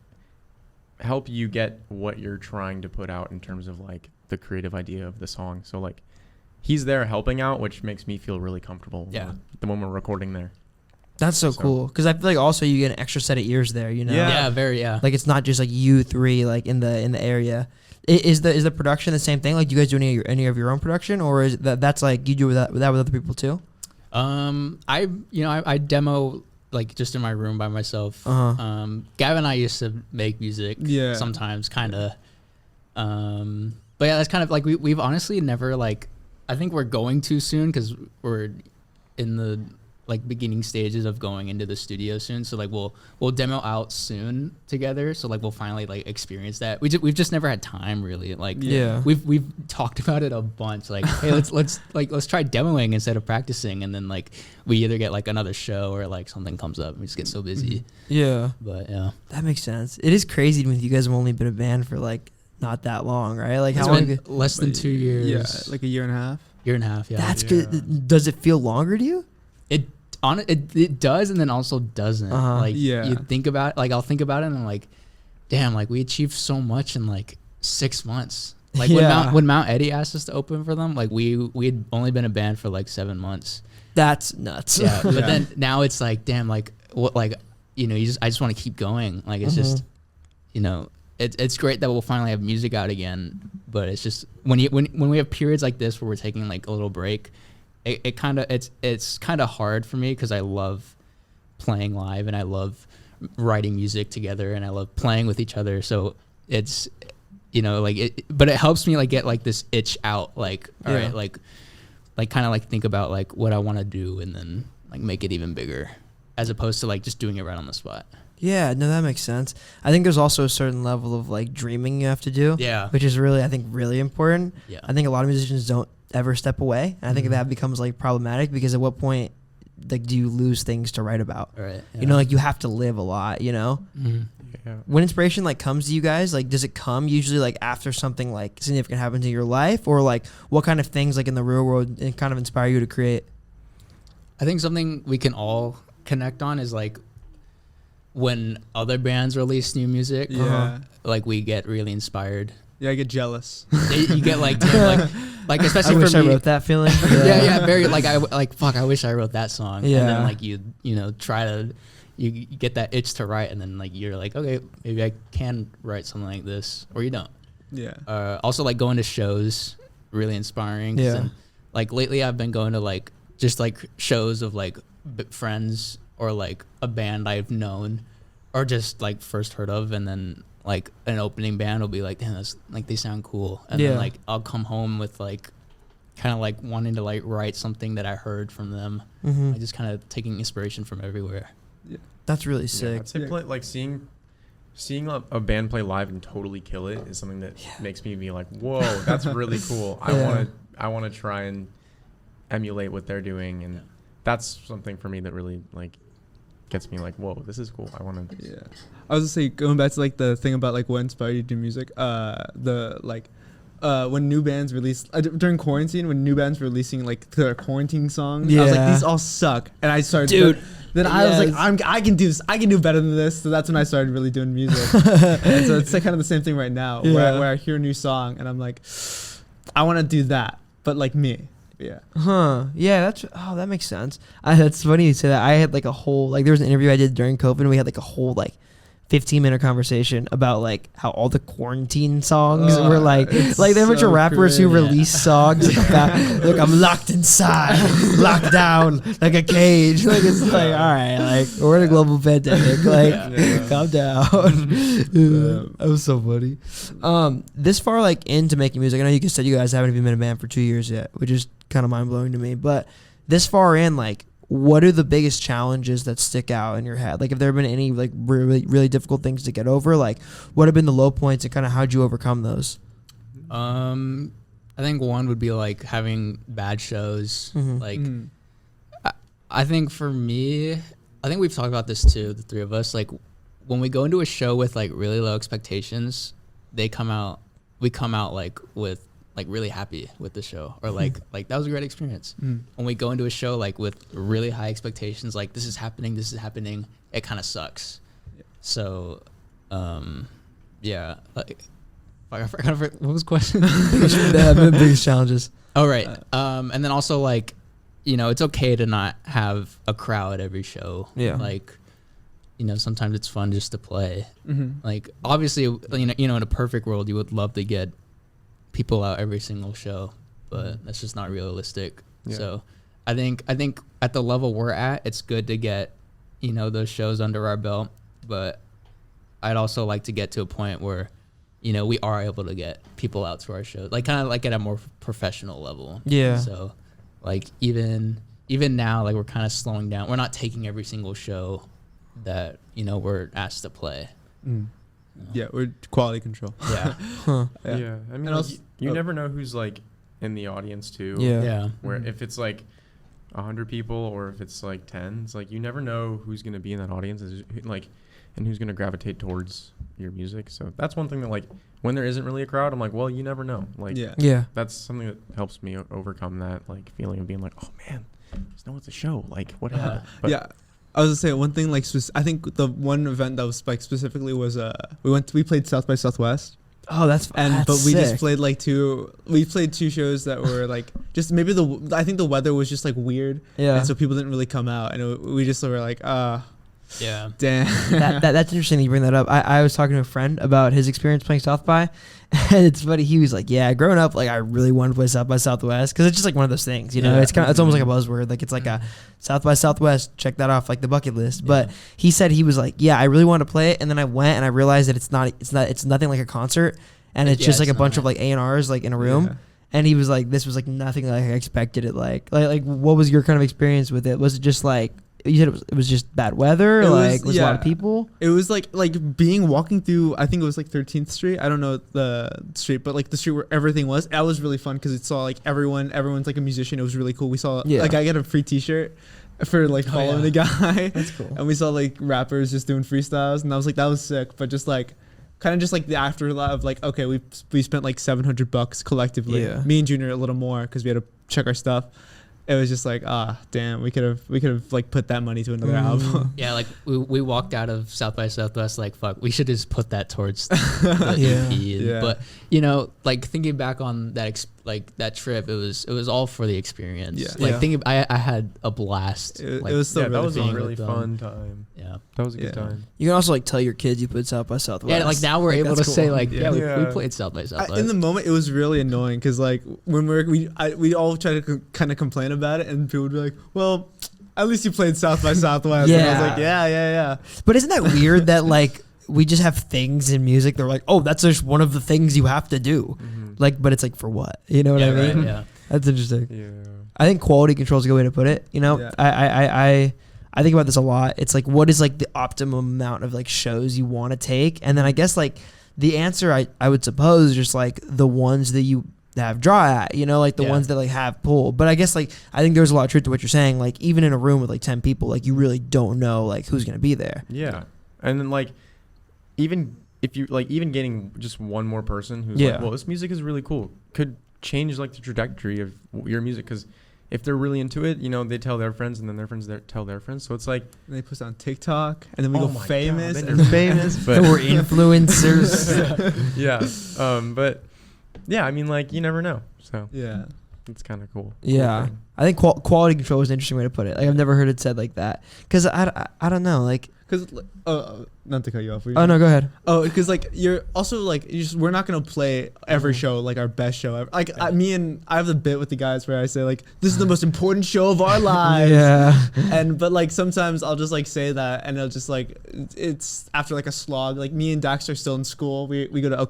help you get what you're trying to put out in terms of like the creative idea of the song. So like he's there helping out, which makes me feel really comfortable. Yeah. When we're recording there. That's so So- cool. Because I feel like also you get an extra set of ears there. You know. Yeah. Yeah, very, yeah. Like it's not just like you three like in the area. Is the production the same thing? Like do you guys do any of your own production, or is that's like you do that with other people too? I demo like just in my room by myself. Uh-huh. Gavin and I used to make music Yeah. sometimes, kind of. But yeah, that's kind of like we've honestly never like. I think we're going to soon because we're in the like beginning stages of going into the studio soon. So like we'll demo out soon together. So like we'll finally like experience that. We've just never had time really. Like Yeah. we've talked about it a bunch. Like hey, let's try demoing instead of practicing. And then like we either get like another show or like something comes up. We just get so busy. Yeah. But yeah, That makes sense. It is crazy to me that you guys have only been a band for like not that long, right? Like it's how long? been less than 2 years. Yeah, like a year and a half. Year and a half. Yeah, That's Yeah. good. Does it feel longer to you? it does, and then also doesn't. Uh-huh. Like Yeah. you think about, like I'll think about it, and I'm like, damn, like we achieved so much in like 6 months. Like Yeah. when Mount Eddie asked us to open for them, like we had only been a band for like 7 months. That's nuts. Yeah, but Yeah. then now it's like, damn, like what, like I just want to keep going. Like it's just, it's great that we'll finally have music out again. But it's just when we have periods like this where we're taking like a little break, it's kind of hard for me because I love playing live and I love writing music together and I love playing with each other. So it's but it helps me like get like this itch out. Like all Yeah. right, like kind of like think about like what I want to do and then like make it even bigger, as opposed to like just doing it right on the spot. Yeah, no, that makes sense. I think there's also a certain level of like dreaming you have to do, Yeah. which is really, I think, really important. Yeah. I think a lot of musicians don't ever step away. And I think Mhm. that becomes like problematic because at what point like do you lose things to write about? All right. You know, like you have to live a lot, you know? Mhm. Yeah. When inspiration like comes to you guys, like does it come usually like after something like significant happens in your life, or like what kind of things like in the real world kind of inspire you to create? I think something we can all connect on is like when other bands release new music, Yeah. like we get really inspired. Yeah, I get jealous. You get like, damn, like I especially wish for I me. wrote that feeling. Yeah, very like fuck, I wish I wrote that song. And Yeah. then like you try to you get that itch to write, and then like you're like, okay, maybe I can write something like this, or you don't. Yeah. Also like going to shows, really inspiring. 'Cause Yeah. then, like lately I've been going to like just like shows of like friends or like a band I've known or just like first heard of, and then like an opening band will be like, damn, that's like they sound cool, and Yeah. then like I'll come home with like kind of like wanting to like write something that I heard from them. Mm-hmm. I just kind of taking inspiration from everywhere. That's really Yeah, sick. I'd say Yeah. like seeing a band play live and totally kill it is something that makes me be like, whoa, that's really cool. Yeah. I want to try and emulate what they're doing, and that's something for me that really like gets me like, whoa, this is cool. I want to. Yeah. I was gonna say, going back to like the thing about like what inspired you to do music, when new bands release during quarantine, when new bands were releasing like their quarantine songs, I was like, Yeah. these all suck, and I started. Dude. Then I was like, Yes. I can do this. I can do better than this. So that's when I started really doing music. And so it's like kind of the same thing right now, Yeah. where I hear a new song and I'm like, I want to do that, but like me. Yeah. Huh. Yeah, that makes sense. That's funny you say that. I had like a whole, like there was an interview I did during COVID and we had like a whole like 15-minute conversation about like how all the quarantine songs were like it's there were a bunch of so rappers who great. release songs about look, I'm locked inside, locked down like a cage. Like it's like, all right, like we're in a global pandemic. Like calm down. That was so funny. This far like into making music, I know you said you guys haven't even been a band for 2 years yet, which is kind of mind blowing to me. But this far in, like, what are the biggest challenges that stick out in your head? Like, have there been any like really, really difficult things to get over? Like, what have been the low points and kind of how'd you overcome those? I think one would be like having bad shows. Like, I think for me, I think we've talked about this too, the three of us. Like, when we go into a show with like really low expectations, we come out like with like really happy with the show, or like that was a great experience. When we go into a show like with really high expectations, like this is happening, it kind of sucks. So, yeah. Like, I forgot what was the question. The biggest challenges. Oh right. And then also like, you know, it's okay to not have a crowd every show. Yeah. Like, you know, sometimes it's fun just to play. Like obviously, you know, in a perfect world, you would love to get people out every single show, but that's just not realistic. Yeah. So I think at the level we're at, it's good to get, you know, those shows under our belt, but I'd also like to get to a point where, you know, we are able to get people out to our shows, like kind of like at a more professional level. Yeah. So like even now, like we're kind of slowing down. We're not taking every single show that, you know, we're asked to play. Yeah, we're quality control. Yeah. Yeah. I mean, And like, also- you never know who's like in the audience too. Yeah. Yeah. Where if it's like 100 people or if it's like 10, it's like you never know who's gonna be in that audience, like, and who's gonna gravitate towards your music. So that's one thing that like when there isn't really a crowd, I'm like, well, you never know. Like, Yeah. that's something that helps me overcome that like feeling of being like, oh man, there's no one's a show. Like, what happened? But Yeah, I was gonna say one thing like I think the one event that was like specifically was we played South by Southwest. Oh, that's But we just sick. played like two shows that were like just maybe I think the weather was just like weird. Yeah. And so people didn't really come out, and we just were like, Yeah. damn. That's interesting that you bring that up. I was talking to a friend about his experience playing South by, and it's funny. He was like, "Yeah, growing up, like I really wanted to play South by Southwest because it's just like one of those things, you know. Yeah. It's almost like a buzzword. Like it's like a South by Southwest. Check that off like the bucket list." But he said he was like, "Yeah, I really wanted to play it, and then I went and I realized that it's nothing like a concert, and it's just like a bunch of like A&Rs like in a room." Yeah. And he was like, "This was like nothing like I expected it. Like what was your kind of experience with it? Was it just like?" You said it was just bad weather. It Was a lot yeah. of people. It was like walking through. I think it was like 13th Street. I don't know the street, but like the street where everything was. That was really fun because it saw like everyone's like a musician. It was really cool. We saw like I got a free T-shirt for like following the guy. That's cool. And we saw like rappers just doing freestyles, and I was like, that was sick. But just like kind of just like the afterlife of like, okay, we spent like $700 collectively. Yeah. Me and Junior a little more because we had to check our stuff. It was just like, damn, we could have like put that money to another album. Yeah, like we walked out of South by Southwest like, fuck, we should just put that towards the EP. Yeah. But you know, like thinking back on that that trip, it was all for the experience. Yeah. Like Yeah. thinking, I had a blast. It like, was so yeah, that was a being really with them. fun time. Yeah. That was a good Yeah. time. You can also like tell your kids you put South by Southwest. Yeah, like now we're Like, able to that's say cool. like, Yeah. we Yeah. played South by Southwest. In the moment, it was really annoying because like when we all try to kind of complain about it, and people would be like, "Well, at least you played South by Southwest." And I was Yeah. like, "Yeah." But isn't that weird that like we just have things in music? They're like, oh, that's just one of the things you have to do. Like, but it's like for what? You know what yeah, I mean? right, yeah. That's interesting. Yeah. I think quality control is a good way to put it. You know, Yeah. I think about this a lot. It's like, what is like the optimum amount of like shows you want to take? And then I guess like the answer I would suppose is just like the ones that you have draw at, you know, like the ones that like have pull. But I guess like I think there's a lot of truth to what you're saying. Like even in a room with like 10 people, like you really don't know like who's gonna be there. Yeah. And then like even if you like even getting just one more person who's like, well, this music is really cool, could change like the trajectory of your music, because if they're really into it, you know, they tell their friends, and then their friends tell their friends. So it's like And they post it on TikTok, and then we go my famous. God, then and you're famous. But We're influencers. yeah. But yeah, I mean, like you never know. So yeah. it's kind of cool. Yeah. Cool thing. I think quality control is an interesting way to put it. Like I've never heard it said like that. Because I don't know. Like Because not to cut you off. oh no, go ahead. Oh, because like you're also like we're not gonna play every show like our best show ever. Like I have the bit with the guys where I say like this is the most important show of our lives. Yeah. But like sometimes I'll just like say that and it'll just like it's after like a slog. Like me and Dax are still in school. We go to El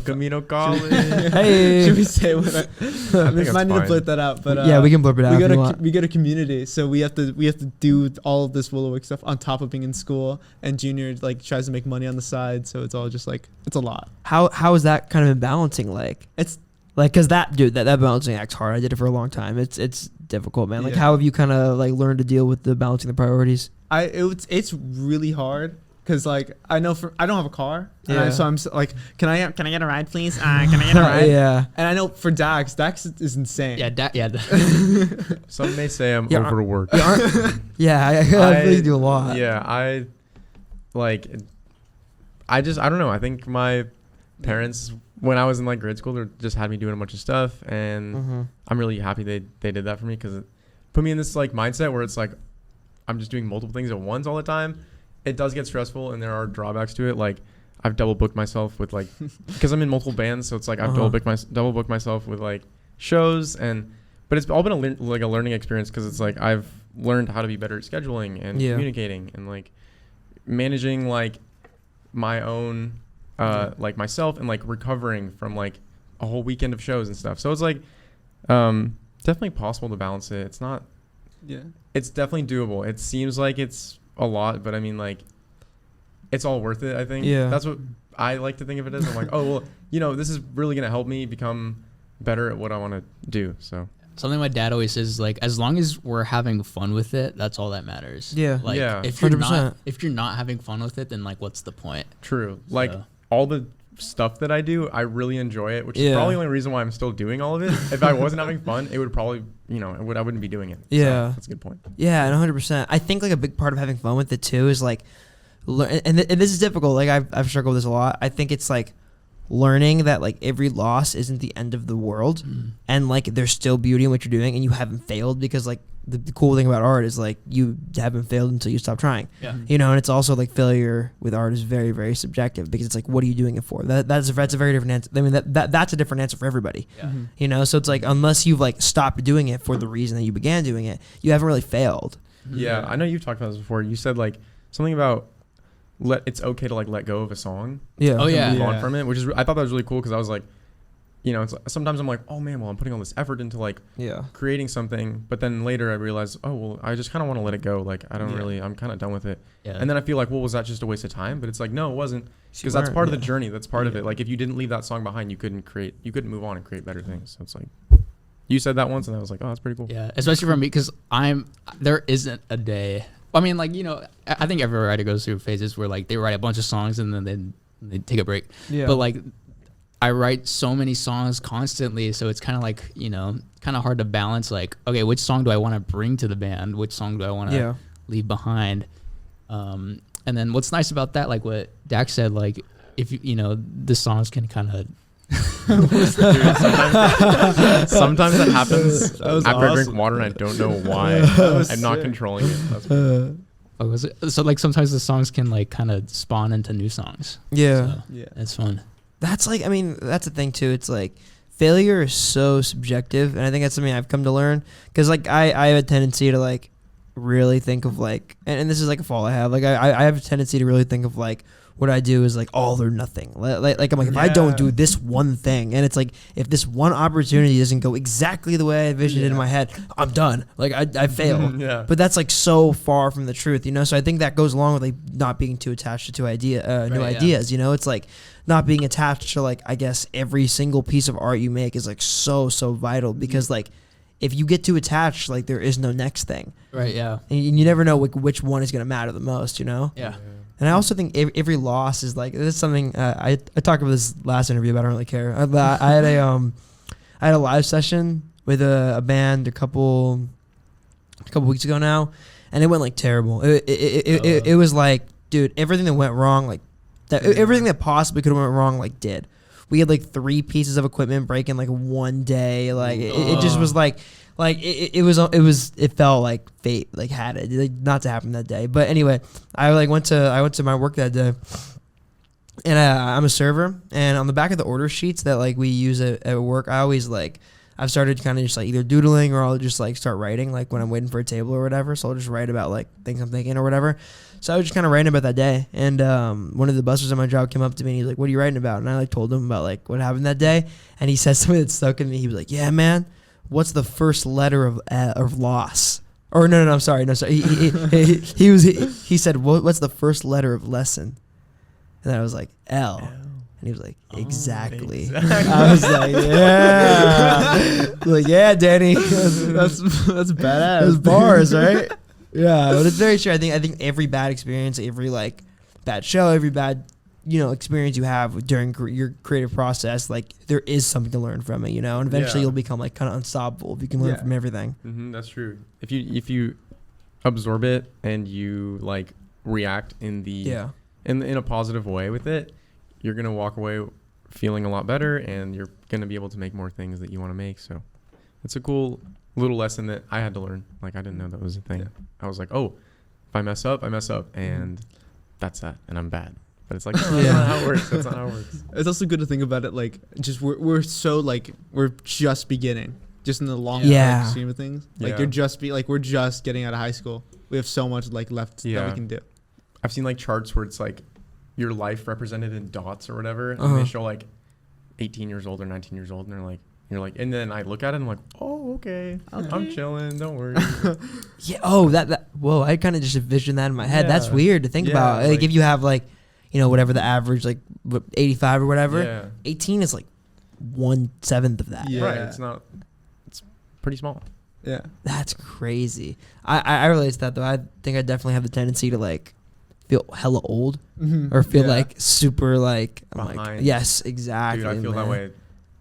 Camino College. Hey. Should we say what? I think might need to fine. blurt that out. But yeah, we can blurb it out. we go to community, so we have to do all of this Willowake stuff on top of being in school. And Junior like tries to make money on the side, so it's all just like it's a lot. How is that kind of balancing? Like It's like because that balancing act's hard. I did it for a long time. It's difficult, man. Like Yeah. how have you kind of like learned to deal with the balancing the priorities? it's really hard. Cause like I don't have a car, Yeah. so I'm like, can I get a ride, please? Can I get a ride? Yeah. And I know for Dax is insane. Yeah, Some may say I'm Yeah, overworked. Yeah, I really do a lot. Yeah, I don't know. I think my parents, when I was in like grade school, they just had me doing a bunch of stuff, and I'm really happy they did that for me because it put me in this like mindset where it's like I'm just doing multiple things at once all the time. It does get stressful, and there are drawbacks to it. Like I've double booked myself with like because I'm in multiple bands, so it's like I've double booked myself with like shows, but it's all been a learning experience because it's like I've learned how to be better at scheduling and communicating and like managing like my own like myself and like recovering from like a whole weekend of shows and stuff. So it's like definitely possible to balance it. It's not. Yeah. It's definitely doable. It seems like it's a lot, but I mean like it's all worth it, I think. Yeah. That's what I like to think of it as. I'm like, oh well, this is really gonna help me become better at what I want to do. So something my dad always says is like, as long as we're having fun with it, that's all that matters. Yeah. Like Yeah. if you're 100%. if you're not having fun with it, then like what's the point? true. Like So- all the stuff that I do, I really enjoy it, which is Yeah. probably the only reason why I'm still doing all of it. If I wasn't having fun, it would probably, I wouldn't be doing it. So Yeah. that's a good point. Yeah, and 100%. I think like a big part of having fun with it too is like, and this is difficult. Like I've struggled with this a lot. I think it's like learning that like every loss isn't the end of the world, and like there's still beauty in what you're doing, and you haven't failed because like the cool thing about art is like you haven't failed until you stop trying. Yeah. And it's also like failure with art is very, very subjective because it's like, what are you doing it for? That's a very different answer. I mean, that's a different answer for everybody. Yeah. So it's like unless you've like stopped doing it for the reason that you began doing it, you haven't really failed. Yeah, I know you've talked about this before. You said like something about it's okay to like let go of a song. Yeah. Oh, yeah. Move on from it, which is I thought that was really cool because I was like, it's like, sometimes I'm like, oh man, well I'm putting all this effort into like Yeah. creating something, but then later I realized, oh well, I just kind of want to let it go. Like I don't really, I'm kind of done with it. Yeah. And then I feel like, well, was that just a waste of time? But it's like, no, it wasn't, She because that's learned, part of the yeah. journey. That's part of it. Like if you didn't leave that song behind, you couldn't move on and create better things. So it's like, you said that once, and I was like, oh, that's pretty cool. Yeah, especially for me because there isn't a day. I mean, like I think every writer goes through phases where like they write a bunch of songs and then they take a break. Yeah. But like I write so many songs constantly, so it's kind of like kind of hard to balance. Like, okay, which song do I want to bring to the band? Which song do I want to leave behind? And then what's nice about that, like what Dax said, like if the songs can kind of. Sometimes that happens That was after I drink awesome. water and I don't know why. I'm not controlling it. That's So like sometimes the songs can like kind of spawn into new songs. Yeah. So Yeah. it's fun. That's like, I mean, that's the thing too. It's like failure is so subjective, and I think that's something I've come to learn because like I have a tendency to like really think of like, and this is like a fault I have. Like I have a tendency to really think of like what I do is like all or nothing. Like I'm like, if I don't do this one thing, and it's like if this one opportunity doesn't go exactly the way I envisioned it in my head, I'm done. Like I failed. Yeah. But that's like so far from the truth, So I think that goes along with like not being too attached to new ideas. It's like not being attached to like, I guess every single piece of art you make is like so vital because like if you get too attached, like there is no next thing. Right. Yeah. And you never know which one is going to matter the most, Yeah. And I also think every loss is like, this is something I talked about this last interview, but I don't really care. I had a live session with a band a couple weeks ago now, and it went like terrible. It was like, dude, everything that went wrong, like everything that possibly could have went wrong, like did. We had like 3 pieces of equipment break in like one day. Like it just was like Like it felt like fate like had it like, not to happen that day. But anyway, I went to my work that day, and I'm a server, and on the back of the order sheets that like we use at work, I always like I've started kind of just like either doodling or I'll just like start writing like when I'm waiting for a table or whatever. So I'll just write about like things I'm thinking or whatever. So I was just kind of writing about that day, and one of the busters at my job came up to me and he's like, "What are you writing about?" And I like told him about like what happened that day, and he said something that stuck in me. He was like, "Yeah, man, what's the first letter of loss?" Or no, I'm sorry, he said, "What's the first letter of lesson?" And I was like, "L." And he was like, exactly. I was like, yeah. Like, yeah, Danny. That's badass. Those bars, right? Yeah, but it's very true. I think every bad experience, every like bad show, every bad experience you have during your creative process, like there is something to learn from it, and eventually you'll become like kind of unstoppable if you can learn from everything. That's true. If you absorb it and you like react in a positive way with it, you're gonna walk away feeling a lot better, and you're gonna be able to make more things that you want to make. So it's a cool little lesson that I had to learn. Like I didn't know that was a thing. Yeah. I was like, oh, if I mess up, and that's that, and I'm bad. But it's like, no, that's not how it works. That's not how it works. It's also good to think about it like just we're so like we're just beginning, just in the long scheme of things. Like we're just getting out of high school. We have so much like left that we can do. I've seen like charts where it's like your life represented in dots or whatever, and they show like 18 years old or 19 years old, and you're like, and then I look at it and I'm like, oh, okay. I'm chilling, don't worry. Yeah. Oh, whoa, I kind of just envisioned that in my head. Yeah. That's weird to think about. Like if you have like, whatever the average, like 85 or whatever, 18 is like 1/7 of that. Yeah. Right. It's pretty small. Yeah. That's crazy. I relate to that though. I think I definitely have the tendency to like feel hella old or feel like super like behind. Like, yes, exactly. Dude, I feel that way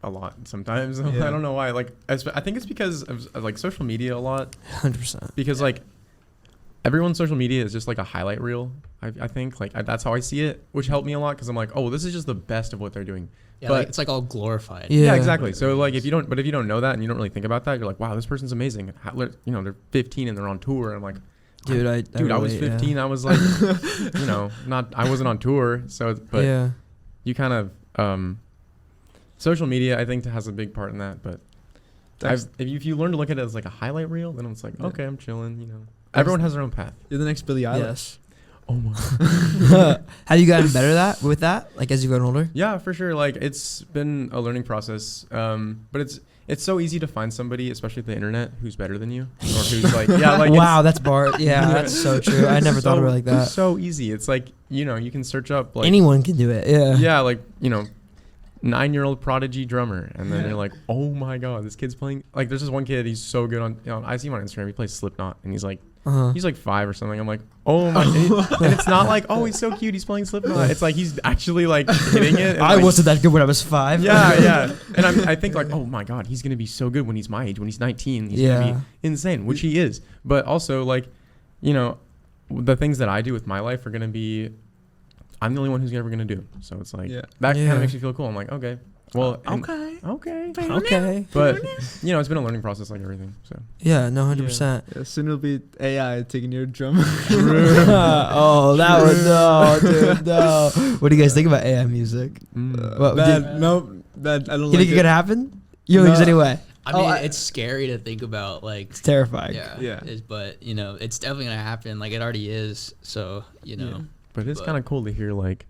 a lot sometimes. I don't know why. Like I think it's because of like social media a lot. 100%. Because like everyone's social media is just like a highlight reel. I think like that's how I see it, which helped me a lot because I'm like, oh, this is just the best of what they're doing. Yeah, but like, it's like all glorified. Yeah, exactly. So like if you don't know that and you don't really think about that, you're like, wow, this person's amazing. They're 15 and they're on tour. And I'm like, dude, I was 15. Yeah. I was like, I wasn't on tour. So, but you kind of, social media, I think has a big part in that. But if you learn to look at it as like a highlight reel, then it's like, okay, I'm chilling, Everyone has their own path. You're the next Billie Eilish. Yes. Oh my. Have you gotten better with that? Like as you've gotten older? Yeah, for sure. Like it's been a learning process. But it's so easy to find somebody, especially the internet, who's better than you, or who's like, wow, that's Bart. Yeah, that's so true. I never thought of it like that. It's so easy. It's like you can search up like anyone can do it. Yeah. Yeah, like 9-year-old prodigy drummer, and then you're like, oh my god, this kid's playing. Like there's this one kid, he's so good on. I see him on Instagram. He plays Slipknot, and he's like. He's like 5 or something. I'm like, oh my! And it's not like, oh, he's so cute. He's playing Slipknot. It's like he's actually like hitting it. I wasn't that good when I was 5. Yeah. And I think like, oh my god, he's gonna be so good when he's my age. When he's 19, he's gonna be insane, which he is. But also like, the things that I do with my life are gonna be, I'm the only one who's ever gonna do. So it's like that kind of makes me feel cool. I'm like, okay. Well, okay. But it's been a learning process like everything. So yeah, no, 100%. Yeah, soon it'll be AI taking your drum. Oh, that would no, dude, no. What do you guys think about AI music? I don't. You think it could happen? You don't think there's any way? I mean, it's scary to think about. Like, it's terrifying. Yeah. But it's definitely gonna happen. Like it already is. So But it's kind of cool to hear like.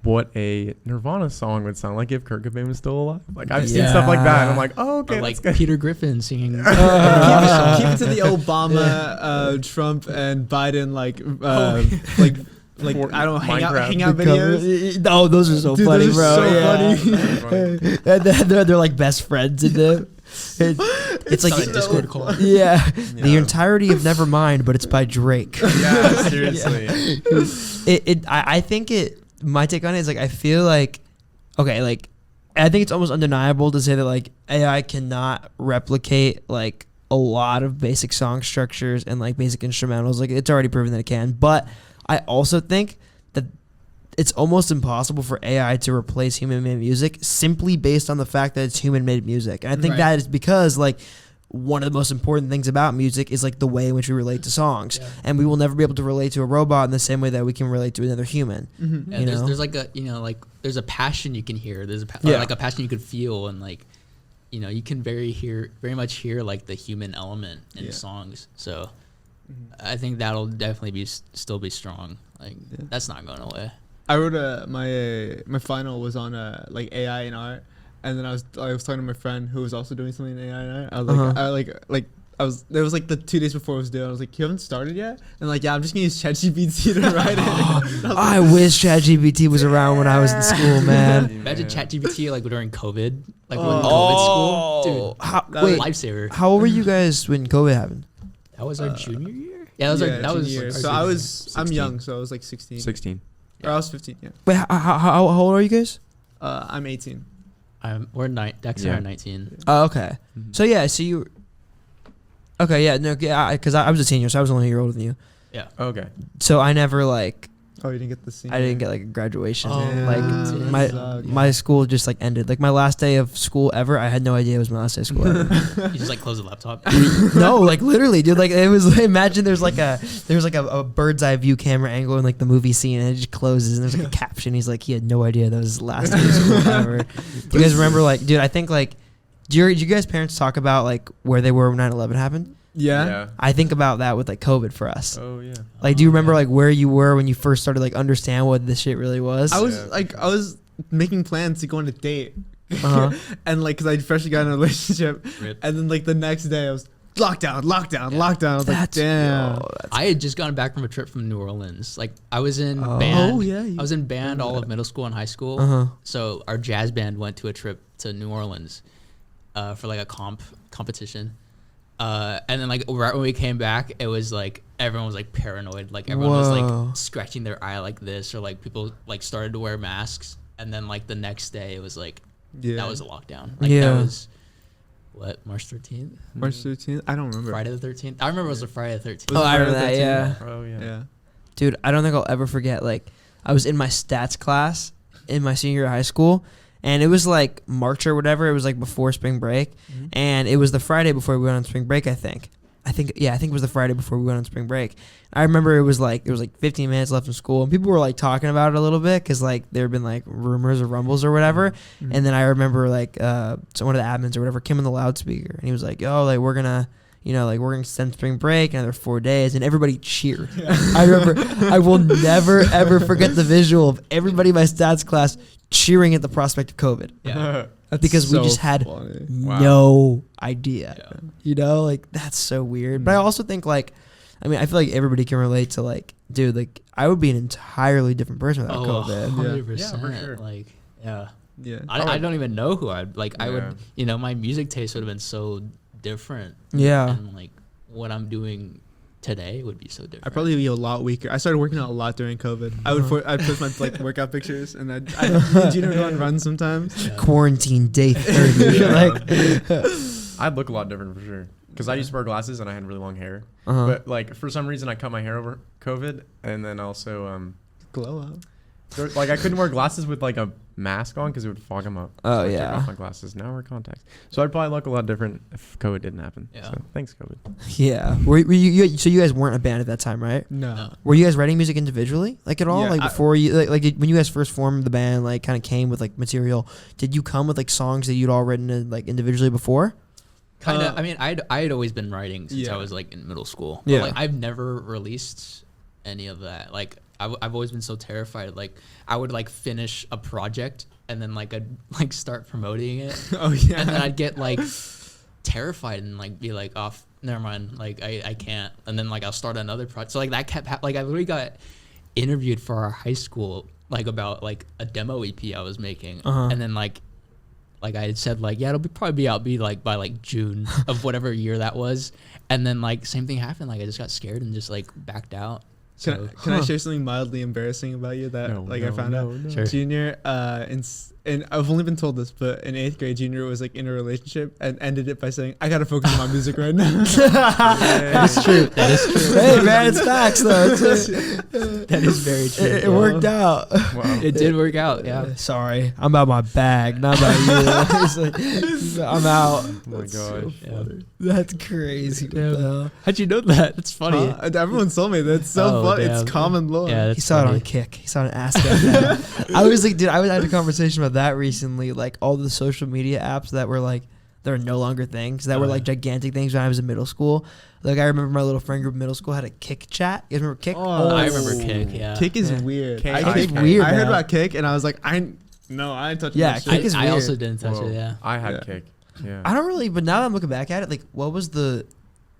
What a Nirvana song would sound like if Kurt Cobain was still alive. Like I've seen stuff like that, and I'm like, oh, okay, or like Peter Griffin singing. Keep it to the Obama, Trump, and Biden like I don't know, hang out videos. Oh, those are so funny, those bro. Are so funny. They're like best friends in them. It's like a Discord call. Yeah, the entirety of Nevermind, but it's by Drake. Yeah, seriously. I think it. My take on it is like I feel like I think it's almost undeniable to say that like AI cannot replicate like a lot of basic song structures and like basic instrumentals. Like it's already proven that it can, but I also think that it's almost impossible for AI to replace human-made music simply based on the fact that it's human-made music. And I think that is because like one of the most important things about music is like the way in which we relate to songs, Yeah. and we will never be able to relate to a robot in the same way that we can relate to another human. Mm-hmm. Yeah, You there's, know? there's like a like there's a passion you can hear. There's Yeah. like a passion you could feel, and like you can very much hear like the human element in Yeah. songs. So Mhm. I think that'll definitely be still be strong. Like Yeah. that's not going away. I wrote my final was on like AI and art, and then I was talking to my friend who was also doing something in AI and art. I was like, it was like the 2 days before I was due. I was like, you haven't started yet? And like, yeah, I'm just gonna use ChatGPT to write it. I wish ChatGPT was around when I was in school, man. Imagine ChatGPT like during COVID, like Oh. when COVID school, dude. How, That wait, Lifesaver. how old were you guys when COVID happened? That was our junior year. Yeah, that was yeah, that was. junior. our So junior I year. was I'm 16. young, so I was like 16. 16. Or I was 15. Yeah. Wait, how old are you guys? I'm 18. We're Dex and I Yeah. are 19. Oh, okay. Mhm. So yeah, so you. Okay, yeah, no, yeah, because I was a senior, so I was only a year older than you. Okay. So I never like Oh, you didn't get the scene. I didn't get like a graduation. Oh, Like damn. my Suck. my school just like ended. Like my last day of school ever, I had no idea it was my last day of school ever. You just like close the laptop. No, like literally, dude. Like it was. Imagine there's like a bird's eye view camera angle in like the movie scene, and it just closes, and there's like a caption. He's like, he had no idea that was his last day of school ever. Do you guys remember? Like, dude, I think like, do you guys parents talk about like where they were when 9/11 happened? Yeah. I think about that with like COVID for us. Oh yeah. Like, do you remember Okay. like where you were when you first started like understand what this shit really was? I was Yeah. I was making plans to go on a date, Uh-huh. and like, cause I freshly got in a relationship, Rip. and then like the next day I was lockdown. Yeah. I was like, damn. I had just gotten back from a trip from New Orleans. Like I was in Oh. band. Oh, yeah, you- I was in band all of middle school and high school. Uh-huh. So our jazz band went to a trip to New Orleans for like a competition. And then like right when we came back, it was like everyone was like paranoid. Like everyone was Whoa. like scratching their eye like this, or like people like started to wear masks. And then like the next day, it was like Yeah. that was a lockdown. Like Yeah. that was what, March 13th, March 13th. I don't remember. Friday the 13th. I remember it was a Friday the 13th. Was Oh, it I remember Friday the that. 13th? Yeah. Oh yeah. Yeah. Dude, I don't think I'll ever forget. Like, I was in my stats class in my senior year of high school, and it was like March or whatever. It was like before spring break, Mhm. and it was the Friday before we went on spring break. I think it was the Friday before we went on spring break. I remember it was like 15 minutes left in school, and people were like talking about it a little bit because like there had been like rumors or rumbles or whatever. Mhm. And then I remember like so one of the admins or whatever came on the loudspeaker, and he was like, "Oh, like we're gonna." We're gonna extend spring break another 4 days, and everybody cheered. I remember, I will never ever forget the visual of everybody in my stats class cheering at the prospect of COVID Yeah. That's because we so just had funny. Wow. no idea. Yeah. Like that's so weird. But I also think like, I feel like everybody can relate to like, dude, like I would be an entirely different person without Oh, COVID. 100%. Yeah, for sure. Like, yeah. Yeah. I don't even know who I'd like. I Yeah. would, my music taste would have been so different. Yeah. And like what I'm doing today would be so different. I'd probably be a lot weaker. I started working out a lot during COVID. I'd post my like workout pictures, and I'd Gina go on runs sometimes. Yeah. Quarantine day 30. Like, I'd look a lot different for sure. Because I used to wear glasses and I had really long hair. uh-huh. But like for some reason I cut my hair over COVID, and then also Glow up. like I couldn't wear glasses with like a mask on because it would fog them up. Oh, I took yeah. off my glasses. Now I wear contacts. So I'd probably look a lot different if COVID didn't happen. Yeah. So thanks COVID. Yeah. Were so you guys weren't a band at that time, right? No. Were you guys writing music individually, like at all? Yeah, Like I- before you, like when you guys first formed the band, like kind of came with like material. Did you come with like songs that you'd all written like individually before? Kind of. Uh, I mean, I had always been writing since Yeah. I was like in middle school. Yeah. But, like I've never released any of that. Like I've always been so terrified. Like I would like finish a project and then like I'd like start promoting it. Oh yeah. And then I'd get like terrified and like be like, oh, never mind, like I can't. And then like I'll start another project. So like that kept like I literally got interviewed for our high school like about like a demo EP I was making. Uh-huh. And then like I had said like, yeah, it'll probably be out like by like June of whatever year that was. And then like same thing happened. Like I just got scared and just like backed out. So Can I share something mildly embarrassing about you that I found out? Sure. Junior, and I've only been told this, but in 8th grade, Junior was like in a relationship and ended it by saying, "I gotta focus on my music right now." that is true. That is true. Hey man, it's facts though. That is very true. It worked out. Wow. It did work out. Yeah. Sorry, I'm about my bag, not about you. He's like, I'm out. Oh my gosh. Yeah. That's crazy. What the hell? How'd you know that? That's funny. Everyone told me that's so Oh, funny. damn. It's common law. Yeah, He that's saw it funny. on Kick. He saw it on Ask. I was like, dude, I had a conversation about that recently. Like all the social media apps that were like, they're no longer things that were like gigantic things when I was in middle school. Like I remember my little friend group in middle school had a Kick chat. You guys remember Kick? I remember Kick. Yeah. Kick is Yeah. weird. Kick I is heard weird, I heard man. about Kick and I was like, I ain't touching Yeah, that shit. Kick is I weird. also didn't touch Whoa. it. Yeah. I had Yeah. Kick. Yeah. I don't really, but now that I'm looking back at it, like what was the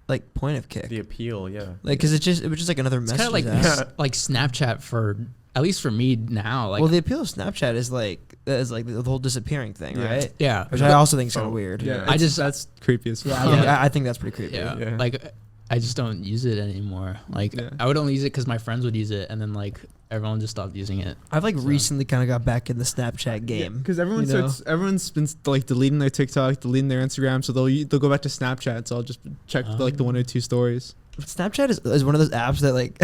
like point of Kick? The appeal, yeah. Like, cause it was just like another It's message. kind of like Yeah. like Snapchat for at least for me now. Like well, the appeal of Snapchat is like the whole disappearing thing, Yeah. right? yeah. Which I also think is kind Oh, of weird. Yeah, I just- that's creepy as fuck. Yeah, Yeah. I think that's pretty creepy. Yeah. Yeah. Like I just don't use it anymore. Like Yeah. I would only use it because my friends would use it, and then like everyone just stopped using it. I've like So- recently kind of got back in the Snapchat game. Because everyone you know? everyone's been like deleting their TikTok, deleting their Instagram, so they'll go back to Snapchat. So I'll just check like the one or two stories. Snapchat is one of those apps that like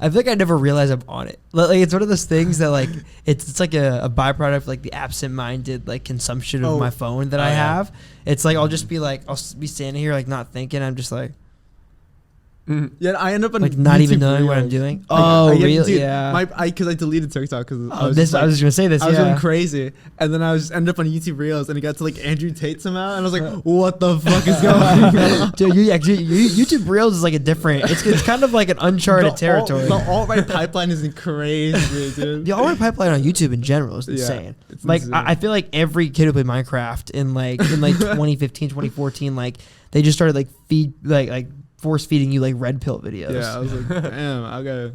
I feel like I never realized I'm on it. Like it's one of those things that like it's like a byproduct of like the absent-minded like consumption of Oh. my phone that Oh, I yeah. have. It's like I'll just be like be standing here like not thinking. I'm just like Yeah, I end up on like not even YouTube knowing what I'm Reels. doing. Like, Oh, I get- really? dude, Yeah. because I deleted TikTok because I was just gonna say this. I was Yeah. going crazy, and then I was ended up on YouTube Reels, and it got to like Andrew Tate somehow, and I was like, "What the fuck is going on?" Dude, YouTube Reels is like a different. It's kind of like an uncharted territory. The alt-right pipeline is crazy, dude. The alt-right pipeline on YouTube in general is Yeah, insane. it's Like insane. I feel like every kid who played Minecraft in like 2015, 2014, like they just started like force feeding you like red pill videos. Yeah, I was like, damn, I gotta.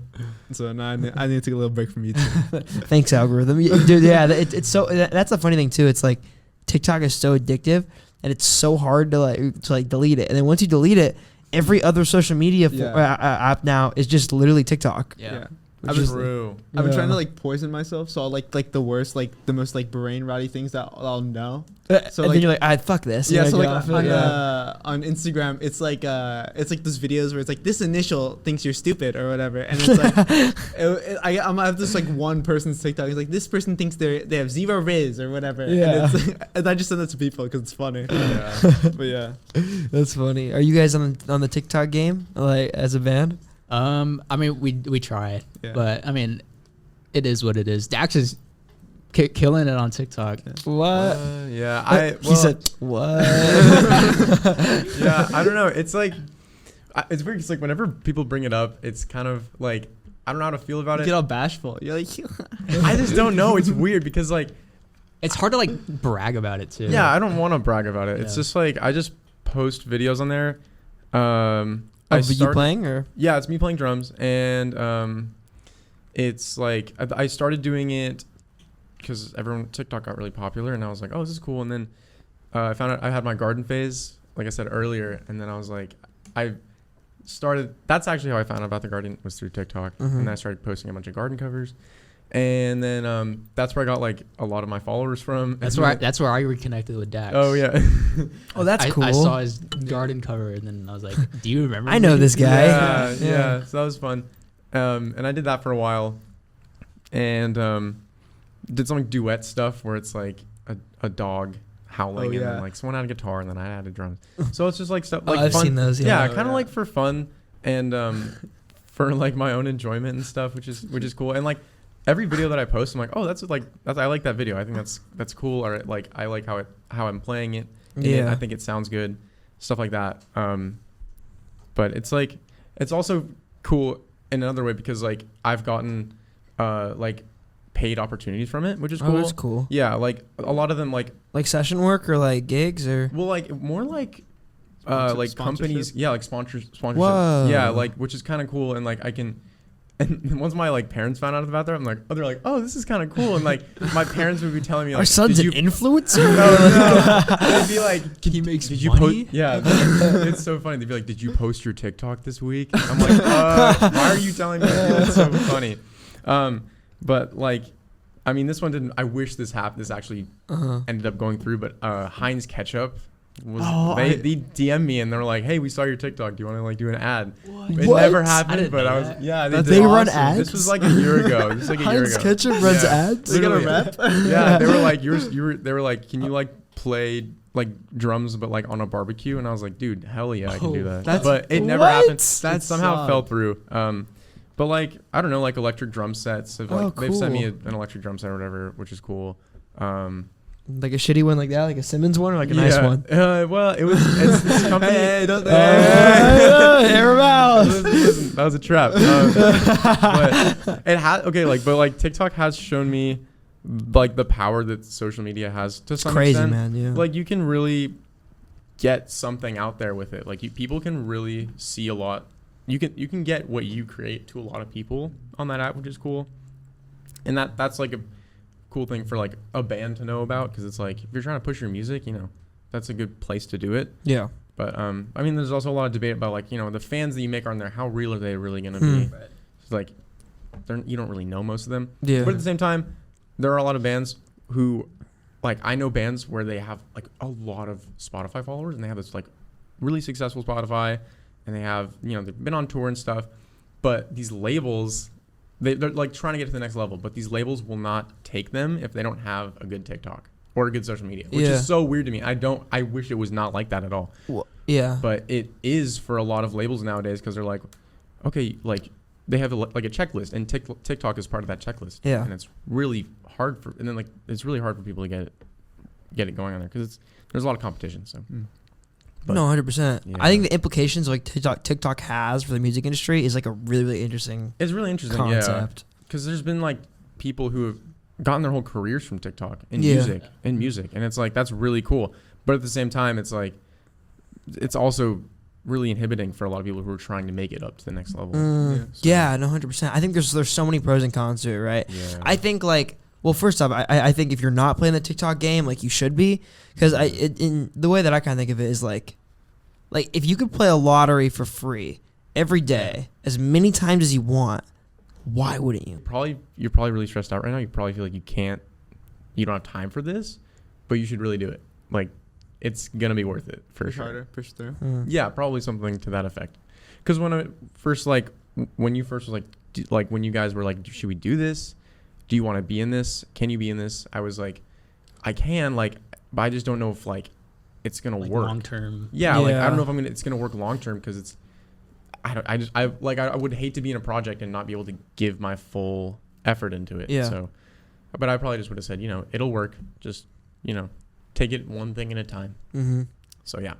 So now I need to take a little break from YouTube. Thanks, algorithm. Dude, yeah, it's so that's the funny thing too. It's like TikTok is so addictive, and it's so hard to like delete it. And then once you delete it, every other social media Yeah. app now is just literally TikTok. Yeah. I've Which is- been, True. I've been trying Yeah. to like poison myself, so I'll like the worst, like the most like brain rotty things that I'll know. So So, and like- then you're like, fuck this. Yeah, and so I like go off on, it, yeah. on Instagram, it's like those videos where it's like this initial thinks you're stupid or whatever, and it's like I have this like one person's TikTok. It's like this person thinks they have zero riz or whatever. Yeah. And, it's, and I just send that to people because it's funny. Yeah. But yeah, That's funny. Are you guys on the TikTok game like as a band? I mean, we try, Yeah. but I mean, it is what it is. Dax is killing it on TikTok. What? Yeah. He said what? Yeah, I don't know. It's like, it's weird. It's like whenever people bring it up, it's kind of like, I don't know how to feel about you it. get all bashful. You're like, I just don't know. It's weird because like, It's hard to like brag about it too. yeah, I don't want to brag about it. It's Yeah. just like, I just post videos on there. Of you playing or? Yeah, it's me playing drums, and it's like I started doing it because TikTok got really popular, and I was like, oh, this is cool. And then I found out I had my garden phase, like I said earlier, and then I was like, that's actually how I found out about the garden, was through TikTok, Mhm. and then I started posting a bunch of garden covers, and then that's where I got like a lot of my followers from. That's where I reconnected with Dax. Oh yeah. Oh, that's cool. I saw his garden cover, and then I was like, "Do you remember?" I know me?" this guy. Yeah. So that was fun. And I did that for a while, and did some like duet stuff where it's like a dog howling, Oh, and yeah. then like someone had a guitar, and then I added drums. So it's just like stuff Oh, like I've fun. seen those. Yeah, Yeah. kind of yeah. like for fun and for like my own enjoyment and stuff, which is cool. And like every video that I post, I'm like, oh, that's I like that video. I think that's cool. Or like I like how I'm playing it. And Yeah. I think it sounds good. Stuff like that. But it's like it's also cool in another way because like I've gotten like paid opportunities from it, which is cool. Oh, that's cool. Yeah, like a lot of them like Session work or like gigs or? well like more like Sponsor- like companies, sponsorship? yeah, like sponsorship. Whoa. Yeah, like which is kind of cool, and like I can And once my like parents found out about that, I'm like, they're like, oh, this is kind of cool. And like my parents would be telling me, like, Our son's did an you? influencer. No. They'd be like, He makes did you money? post? Yeah, it's so funny. They'd be like, did you post your TikTok this week? I'm like, why are you telling me? It's so funny. But like, I mean, this one didn't. I wish this happened. This actually ended up going through. But Heinz Ketchup was they DM'd me and they were like, hey, we saw your TikTok. Do you want to like do an ad? What? It What? never I happened, didn't but know I was that. They did. run Awesome. ads. This was like a year ago. This was like a year Heinz ago. Ketchup runs Yeah. ads. They got a Literally. rep. Yeah, they were like, they were like, can you like play like drums but like on a barbecue? And I was like, dude, hell yeah, I can do that. But it never what? happened. That's That somehow solid. fell through. But like, I don't know, like electric drum sets. Have, like, Oh, they've sent me cool. an electric drum set or whatever, which is cool. Like a shitty one like that, like a Simmons one, or like a nice one. Well, it's this company. don't Air him out. That was a trap. But it had but like TikTok has shown me like the power that social media has to some Crazy, extent. man. Yeah. Like you can really get something out there with it. Like people can really see a lot. You can get what you create to a lot of people on that app, which is cool. And that's like a cool thing for like a band to know about, because it's like if you're trying to push your music, that's a good place to do it. Yeah. But I mean, there's also a lot of debate about like the fans that you make on there. How real are they really gonna be? It's like you don't really know most of them. Yeah. But at the same time, there are a lot of bands who, like, I know bands where they have like a lot of Spotify followers, and they have this like really successful Spotify, and they have they've been on tour and stuff. But these labels, they're like trying to get to the next level, but these labels will not take them if they don't have a good TikTok or a good social media, which is so weird to me. I wish it was not like that at all. Well, yeah. But it is for a lot of labels nowadays, because they're like, okay, like they have like a checklist, and TikTok is part of that checklist. Yeah. And it's really hard it's really hard for people to get it going on there, because there's a lot of competition. So. But, no, 100%. yeah. I think the implications like TikTok has for the music industry is like a really, really interesting It's really interesting, concept. because there's been like people who have gotten their whole careers from TikTok in Yeah. music, and it's like that's really cool. But at the same time, it's like it's also really inhibiting for a lot of people who are trying to make it up to the next level. Yeah, no, 100%. I think there's so many pros and cons to it, right? Yeah. I think like, well, first off, I think if you're not playing the TikTok game, like you should be, because in the way that I kind of think of it is like if you could play a lottery for free every day as many times as you want, why wouldn't you? You're probably really stressed out right now. You probably feel like you don't have time for this, but you should really do it. Like, it's gonna be worth it for sure. Harder, push through. Yeah, probably something to that effect. Because when you first was like when you guys were like, should we do this? Do you want to be in this? Can you be in this? I was like, I can, like, but I just don't know if like it's gonna Like work long term. Yeah, like I don't know if it's gonna work long term, because it's I would hate to be in a project and not be able to give my full effort into it. Yeah. So, but I probably just would have said, it'll work. Just take it one thing at a time. Mm-hmm. So yeah,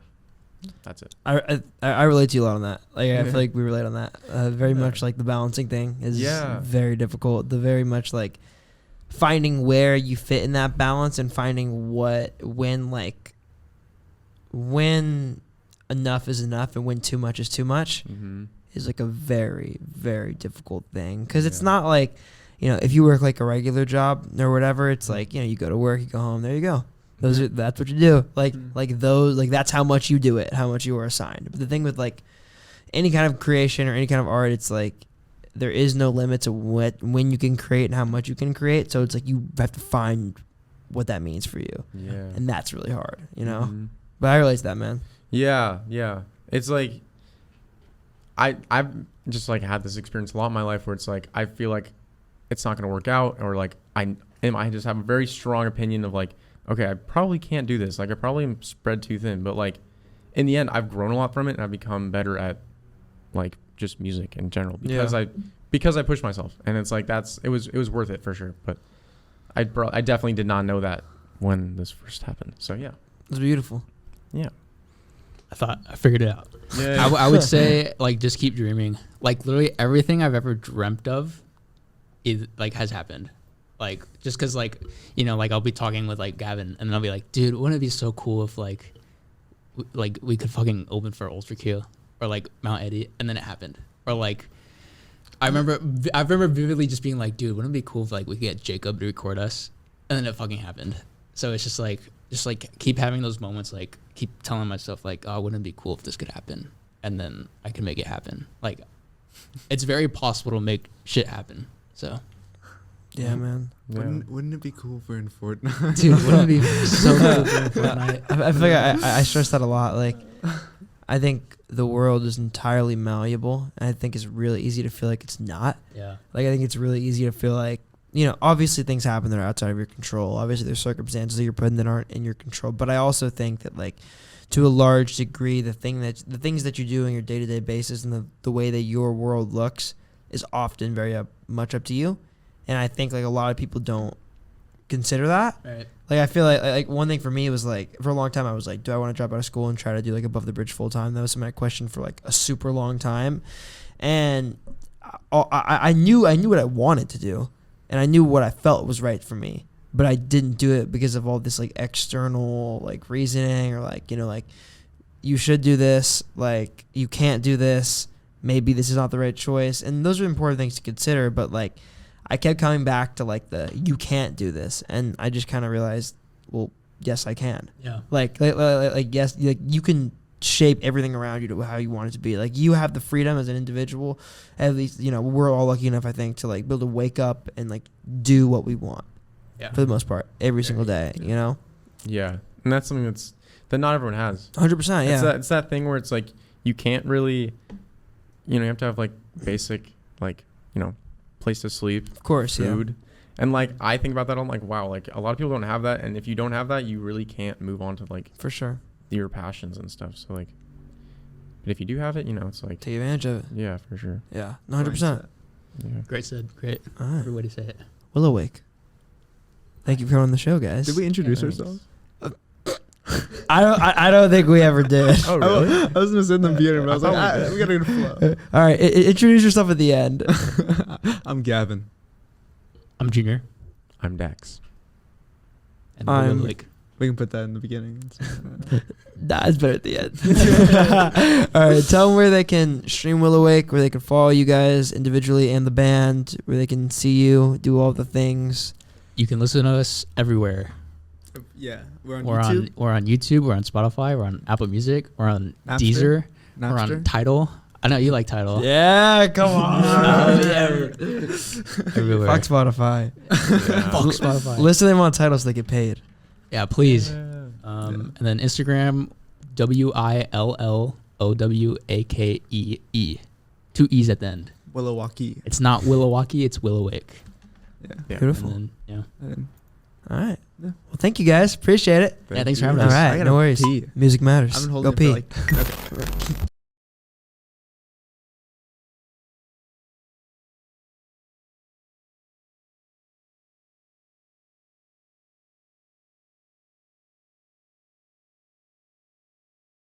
that's it. I relate to you a lot on that. Like I feel like we relate on that. Very much like the balancing thing is very difficult. The very much like finding where you fit in that balance and finding when enough is enough and when too much is too much is like a very, very difficult thing. Because it's not like, if you work like a regular job or whatever, it's like, you go to work, you go home, there you go. That's what you do. That's how much you do it, how much you are assigned. But the thing with like any kind of creation or any kind of art, it's like there is no limit to when you can create and how much you can create. So it's like you have to find what that means for you. Yeah. And that's really hard, But I relate to that, man. Yeah. It's like I've just like had this experience a lot in my life where it's like I feel like it's not gonna work out, or like I just have a very strong opinion of like, okay, I probably can't do this. Like I probably am spread too thin. But like in the end, I've grown a lot from it, and I've become better at like just music in general because I pushed myself, and it's like it was worth it for sure. But I definitely did not know that when this first happened. So yeah, It's beautiful. yeah. I figured it out. Yeah. I would say like just keep dreaming. Like literally everything I've ever dreamt of is like has happened. Like just because like like I'll be talking with like Gavin, and then I'll be like, dude, wouldn't it be so cool if like we could fucking open for Ultra Q or like Mount Eddie, and then it happened. Or like I remember vividly just being like, dude, wouldn't it be cool if like we could get Jacob to record us? And then it fucking happened. So it's just like keep having those moments, like keep telling myself like, oh, wouldn't it be cool if this could happen? And then I can make it happen. Like, it's very possible to make shit happen. So, Yeah, man. Yeah. Wouldn't it be cool if we're in Fortnite? dude, wouldn't it be so cool if we're in Fortnite? I feel like I stress that a lot. Like, I think the world is entirely malleable, and I think it's really easy to feel like it's not. Yeah. Like, I think it's really easy to feel like, you know, obviously things happen that are outside of your control. Obviously, there's circumstances that you're put in that aren't in your control. But I also think that, like, to a large degree, the things that you do on your day-to-day basis and the way that your world looks is often very much up to you. And I think, like, a lot of people don't consider that. Right. Like, I feel like one thing for me was, like, for a long time, I was like, do I want to drop out of school and try to do, like, above the bridge full time? That was something I questioned for, like, a super long time. And I knew what I wanted to do, and I knew what I felt was right for me. But I didn't do it because of all this, like, external, like, reasoning, or, like, you know, like, you should do this, like, you can't do this, maybe this is not the right choice. And those are important things to consider, but, like, I kept coming back to, like, the you can't do this, and I just kind of realized, well, yes, I can. Yeah. Like yes, like, you can shape everything around you to how you want it to be. Like, you have the freedom as an individual. At least, you know, we're all lucky enough, I think, to, like, be able to wake up and, like, do what we want. Yeah. For the most part, every single day, you know? Yeah, and that's something that not everyone has. 100%, yeah. It's that thing where it's like you can't really, you know, you have to have like basic, like, you know, place to sleep, Of course, food, and like I think about that. I'm like, wow, like a lot of people don't have that, and if you don't have that, you really can't move on to like for sure. your passions and stuff. So like, but if you do have it, you know, it's like Take advantage of it. yeah, for sure. Yeah, 100%. Yeah. Great said. Great. All right. Everybody say it. Willowake. Thank you for coming on the show, guys. Did we introduce Thanks. ourselves? I don't think we ever did. Oh really? I was gonna say in the beginning, but I was I like, thought we did. we gotta get a flow. All right, introduce yourself at the end. I'm Gavin. I'm Junior. I'm Dex. And I'm- like, We can put that in the beginning. Nah, it's better at the end. All right, tell them where they can stream Willowake, where they can follow you guys individually and the band, where they can see you, do all the things. you can listen to us everywhere. Yeah, we're on We're YouTube. we're on YouTube. We're on Spotify. We're on Apple Music. We're on Napster. Deezer. We're Napster. on Tidal. I know you like Tidal. Yeah, come on. Oh, yeah. Everywhere. Fuck Spotify. Yeah. Fuck Spotify. Listen to them on titles so they get paid. Yeah, please. Yeah. And then Instagram, WILLOWAKEE. 2 E's at the end. Willowake. It's not Willowake, it's Willowake. Yeah. Yeah. Beautiful. And then, yeah. All right. Yeah. Well, thank you guys. Appreciate it. Yeah, thanks for having All us. right, I gotta no worries. pee. Music matters. I've been Go holding it pee. for like